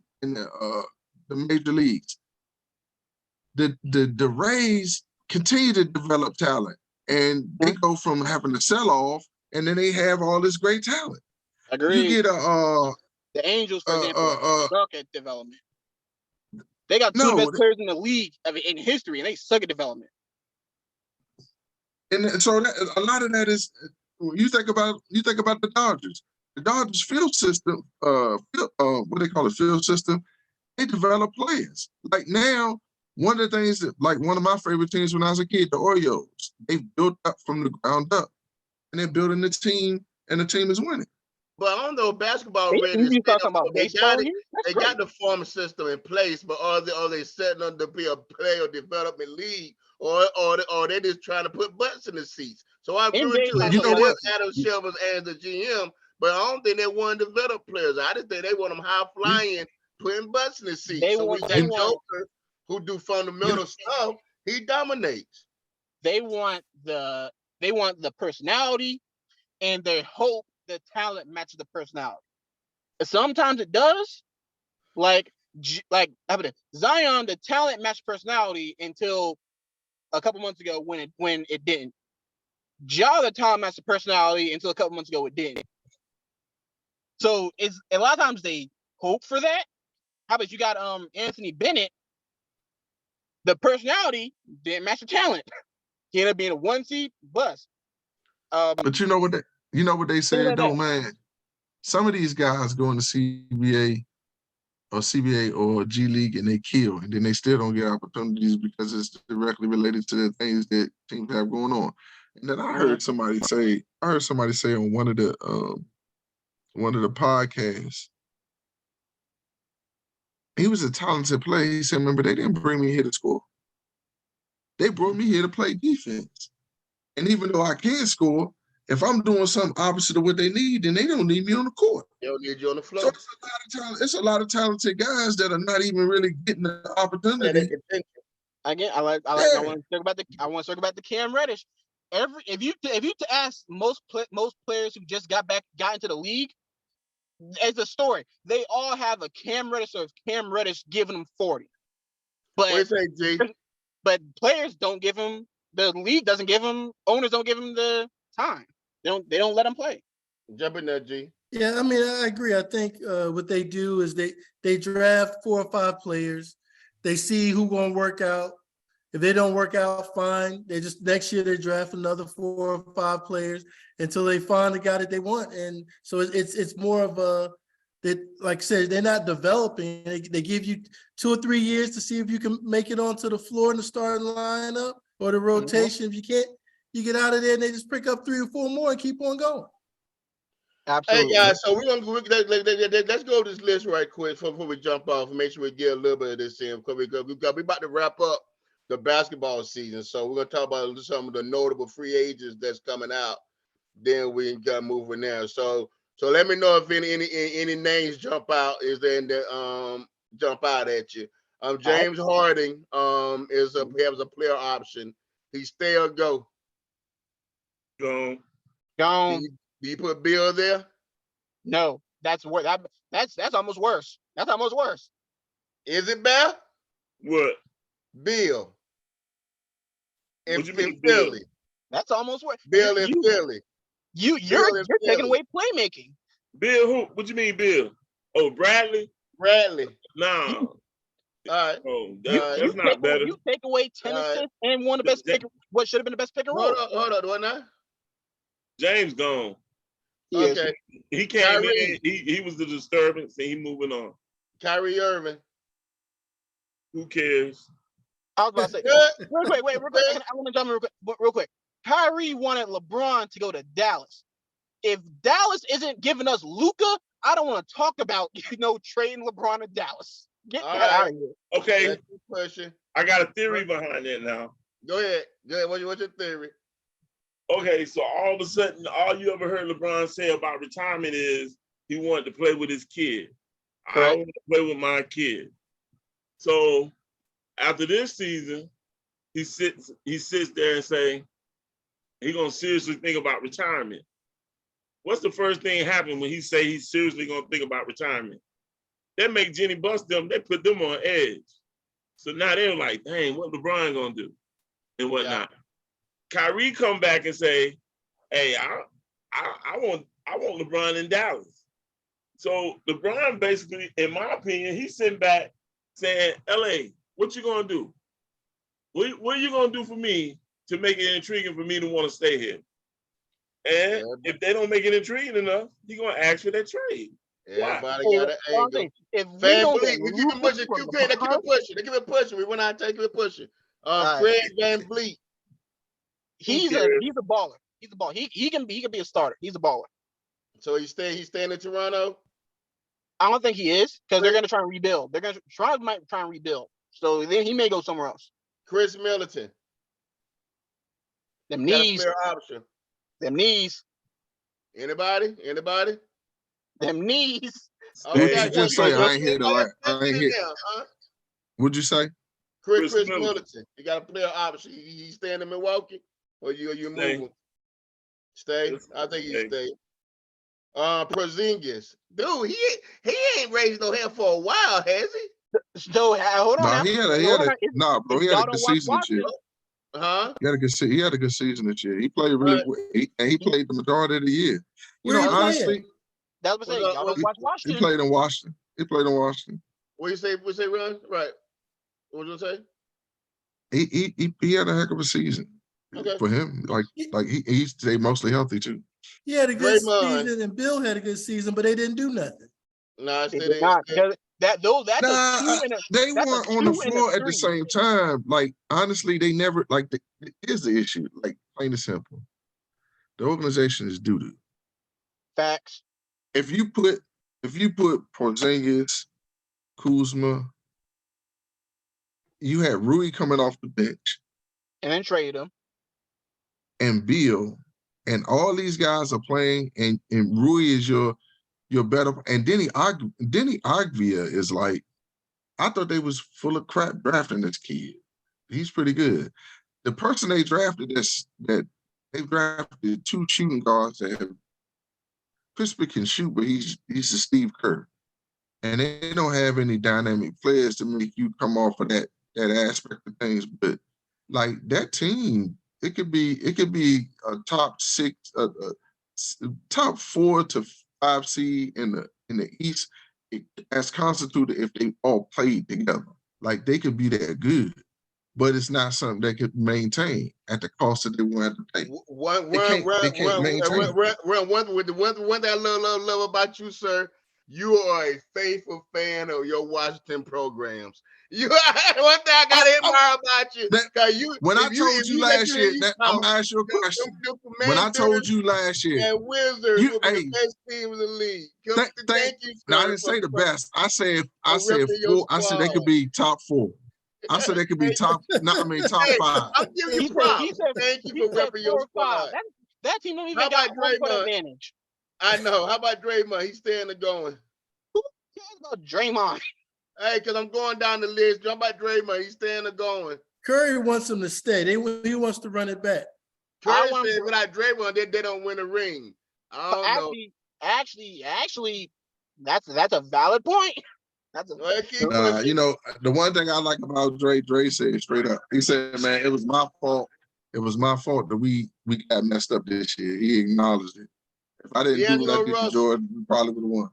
major leagues. The Rays continue to develop talent, and they go from having to sell off, and then they have all this great talent. Agreed. You get the Angels, for example, suck at development. They got two of the best players in the league in history, and they suck at development. And so a lot of that is you think about the Dodgers. The Dodgers field system, what they call it, field system, they develop players. Like now, one of the things that, like one of my favorite teams when I was a kid, the Orioles, they built up from the ground up, and they're building the team, and the team is winning. But I don't know, basketball they got the farm system in place, but are they setting up to be a player development league, or they just trying to put butts in the seats? So I agree with you. You know what? Adam Silver as the GM, but I don't think they want to develop players. I just think they want them high flying, putting butts in the seats. So we got Joker, who do fundamental stuff. He dominates. They want the personality, and they hope the talent matches the personality. Sometimes it does, like Zion, the talent matched personality until a couple months ago when it didn't. Ja, the talent matched the personality until a couple months ago it didn't. So it's a lot of times they hope for that. How about you got Anthony Bennett? The personality didn't match the talent. He ended up being a 1 seed bust. But you know what they said though, man. Some of these guys go into CBA or G League and they kill, and then they still don't get opportunities because it's directly related to the things that teams have going on. And then I heard somebody say on one of the podcasts, he was a talented player. He said, "Remember, they didn't bring me here to score. They brought me here to play defense. And even though I can score, if I'm doing something opposite of what they need, then they don't need me on the court. They don't need you on the floor. So it's a lot of talented guys that are not even really getting the opportunity. Again, I want to talk about the Cam Reddish. If you ask most players who just got into the league, it's a story. They all have a Cam Reddish or Cam Reddish giving them 40. But players don't give them, the league doesn't give them, owners don't give them the time. They don't let them play. Jump in there, G. Yeah, I mean, I agree. I think what they do is they draft 4 or 5 players. They see who gonna work out. If they don't work out, fine. They just next year they draft another 4 or 5 players until they find the guy that they want. And so it's more of that, like I said, they're not developing. They give you 2 or 3 years to see if you can make it onto the floor in the starting lineup or the rotation. If you can't, you get out of there and they just pick up 3 or 4 more and keep on going. Absolutely. Hey guys, so let's go to this list right quick before we jump off and make sure we get a little bit of this in, because we about to wrap up the basketball season. So we're gonna talk about some of the notable free agents that's coming out. Then we got moving there. So let me know if any names jump out. Is there in the jump out at you? James Harden has a player option. He's stay or go. Gone. Do you put Bill there? No, that's almost worse. That's almost worse. Is it Bill? What? Bill. In Philly. Bill? That's almost worse. Bill in Philly. You're taking away playmaking. Bill who? What you mean, Bill? Oh, Bradley? No. All right. Oh, that's not better. You take away 10 assists and one of the best what should have been the best pick and roll. Hold on, what now? James gone. Okay. He came in. He was the disturbance, and he moving on. Kyrie Irving. Who cares? I was about to say. Wait, real quick. I want to jump in real quick. Kyrie wanted LeBron to go to Dallas. If Dallas isn't giving us Luka, I don't want to talk about trading LeBron to Dallas. Get that out of here. Okay. I got a theory behind that now. Go ahead. What's your theory? Okay, so all of a sudden, all you ever heard LeBron say about retirement is he wanted to play with his kid. I want to play with my kid. So after this season, he sits there and say, he gonna seriously think about retirement. What's the first thing happen when he say he's seriously gonna think about retirement? That make Jenny bust them. They put them on edge. So now they're like, dang, what LeBron gonna do and whatnot. Yeah. Kyrie come back and say, hey, I want LeBron in Dallas. So LeBron basically, in my opinion, he's sitting back saying, LA, what you gonna do? What are you gonna do for me to make it intriguing for me to want to stay here? And if they don't make it intriguing enough, he's gonna ask for that trade. Everybody got an angle. Fan Vliet, we keep it pushing. They keep it pushing. They keep it pushing. We went out and keep it pushing. Fred Van Vliet. He's a baller. He's a baller. He can be a starter. He's a baller. So he's staying in Toronto? I don't think he is, because they're gonna try and rebuild. Toronto might try and rebuild. So then he may go somewhere else. Chris Middleton. Them knees. Option. Them knees. Anybody? Them knees. What'd you just say? I ain't hear that. I ain't hear. What'd you say? Chris Middleton. You got a player option. He staying in Milwaukee, or you move him? Stay. I think he stay. Porzingis. Dude, he ain't raised no hair for a while, has he? So hold on. Nah, he had a good season this year. Huh? He had a good season this year. He played really well, and he played the majority of the year. You know, honestly, that was y'all don't watch Washington. He played in Washington. What you say? Ron? Right. What you say? He had a heck of a season for him. Like he stayed mostly healthy too. He had a good season, and Bill had a good season, but they didn't do nothing. No, they did not. They weren't on the floor at the same time. Like honestly, they never here's the issue. Like plain and simple, the organization is doo-doo. Facts. If you put Porzingis, Kuzma, you had Rui coming off the bench, and then trade him, and Beal, and all these guys are playing, and Rui is your better, and Denny Agvia is like, I thought they was full of crap drafting this kid. He's pretty good. The person they drafted that they drafted two shooting guards that have Crispy can shoot, but he's a Steve Kerr. And they don't have any dynamic players to make you come off of that aspect of things. But like that team, it could be a top 6, top 4 to 5 seed in the East as constituted if they all played together. Like they could be that good, but it's not something they could maintain at the cost that they want to pay. One thing I love about you, sir, you are a faithful fan of your Washington programs. One thing I gotta admire about you. When I told you last year, I'm gonna ask you a question. When I told you last year, that Wizards will be the best team in the league. Thank you, sir. No, I didn't say the best. I said 4. I said they could be top 4. I said they could be top 5. I'm giving you props. Thank you for repping your squad. That team don't even got home court advantage. I know. How about Draymond? He's staying and going. Who cares about Draymond? Hey, because I'm going down the list. How about Draymond? He's staying and going. Curry wants him to stay. He wants to run it back. Curry said without Draymond, they don't win a ring. I don't know. Actually, that's a valid point. You know, the one thing I like about Dre said straight up, he said, man, it was my fault. It was my fault that we got messed up this year. He acknowledged it. If I didn't do what I did to Jordan, we probably would have won.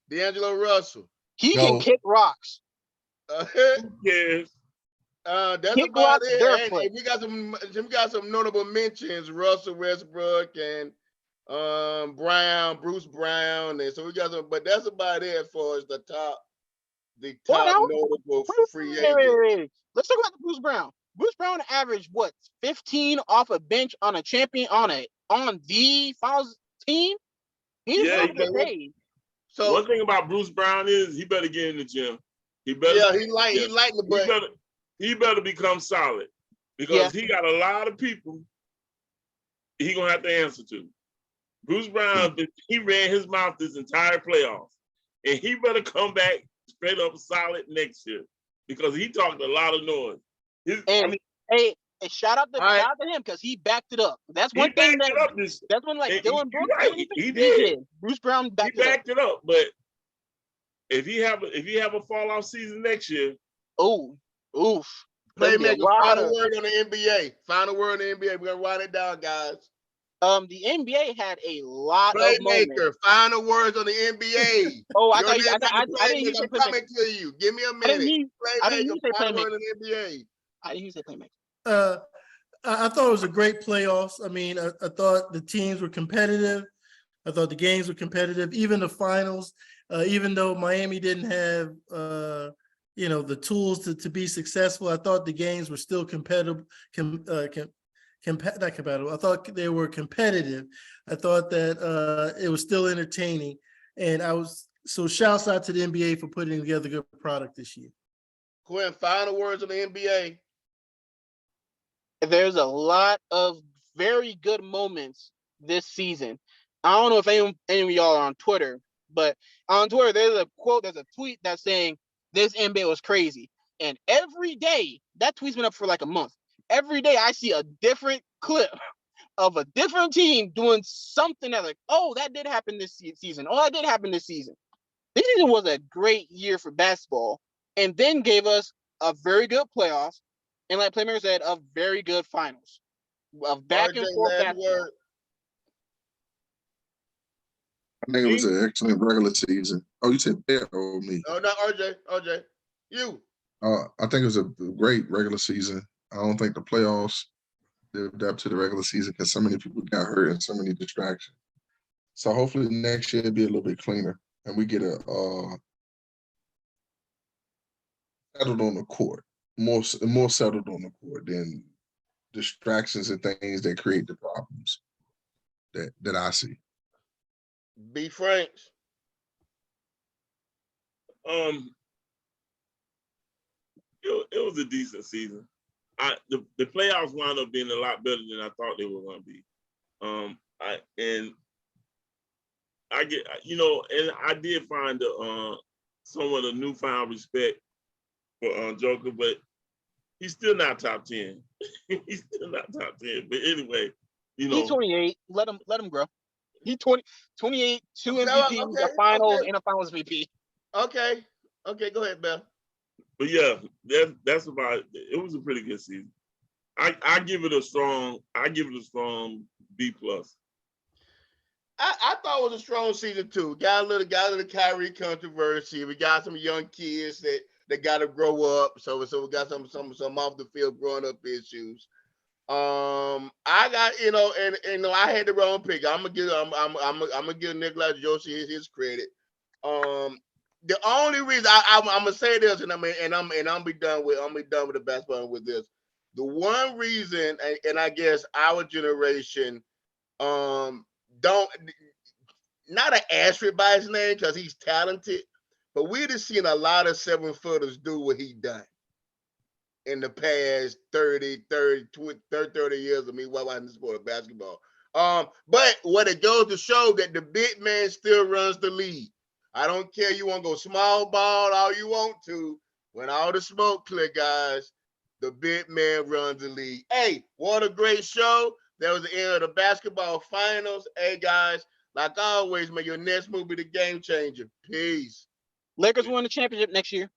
D'Angelo Russell. He can kick rocks. Yes. That's kick about it. Hey, we got some notable mentions: Russell Westbrook and Bruce Brown, and so we got some. But that's about it as far as the top notable free agent. Let's talk about Bruce Brown. Bruce Brown averaged 15 off a bench on a champion on the finals team. He's not get paid. So one thing about Bruce Brown is he better get in the gym. He better. Yeah, he lighting the butt. He better become solid because he got a lot of people he gonna have to answer to. Bruce Brown, he ran his mouth this entire playoffs, and he better come back straight up solid next year because he talked a lot of noise. And shout out to him because he backed it up. That's one thing that's when like Dylan Brooks. Right. He did. Bruce Brown backed it up. But if he have a fall off season next year, oof. Playmaker, final word on the NBA. Final word on the NBA. We're gonna write it down, guys. The NBA had a lot of moments. Playmaker, final words on the NBA. I didn't hear you say I'm coming to you. Give me a minute. I didn't hear you say final playmaker. word on the NBA. I didn't hear you say playmaker. I thought it was a great playoffs. I mean, I thought the teams were competitive. I thought the games were competitive, even the finals. Even though Miami didn't have, the tools to be successful, I thought the games were still competitive. Not competitive. I thought they were competitive. I thought that it was still entertaining, and so shouts out to the NBA for putting together a good product this year. Quinn, final words on the NBA. There's a lot of very good moments this season. I don't know if any of y'all are on Twitter, but on Twitter, there's a tweet that's saying this NBA was crazy. And every day, that tweet's been up for like a month. Every day I see a different clip of a different team doing something that's like, oh, that did happen this season. Oh, that did happen this season. This season was a great year for basketball and then gave us a very good playoffs. And like Playmaker said, a very good finals of back and forth basketball. I think it was an excellent regular season. Oh, you said Bear or me? Oh, no, RJ, you. I think it was a great regular season. I don't think the playoffs lived up to the regular season because so many people got hurt and so many distractions. So hopefully next year it'll be a little bit cleaner and we get a settled on the court, more settled on the court than distractions and things that create the problems that I see. B. Franks. It was a decent season. The playoffs wound up being a lot better than I thought they were going to be. I did find somewhat a newfound respect for Joker, but he's still not top 10. He's still not top 10. But anyway, he's 28. Let him grow. He's 28, 2 MVPs, a finals and a finals MVP. Okay, go ahead, Bell. But yeah, that's about it. It was a pretty good season. I give it a strong B+. I thought it was a strong season too. Got a little Kyrie controversy. We got some young kids that got to grow up. So we got some off the field growing up issues. I got and I had the wrong pick. I'm gonna give Nikolai Joshi his credit. The only reason I'm gonna say this, and I'm be done with the basketball with this. The one reason, and I guess our generation, don't not an asterisk by his name because he's talented, but we just seen a lot of 7-footers do what he done in the past 30 years of me watching the sport of basketball. But what it goes to show that the big man still runs the league. I don't care. You want to go small ball all you want to. When all the smoke clear, guys, the big man runs the league. Hey, what a great show. That was the end of the basketball finals. Hey, guys, like always, may your next move be the game changer. Peace. Lakers won the championship next year.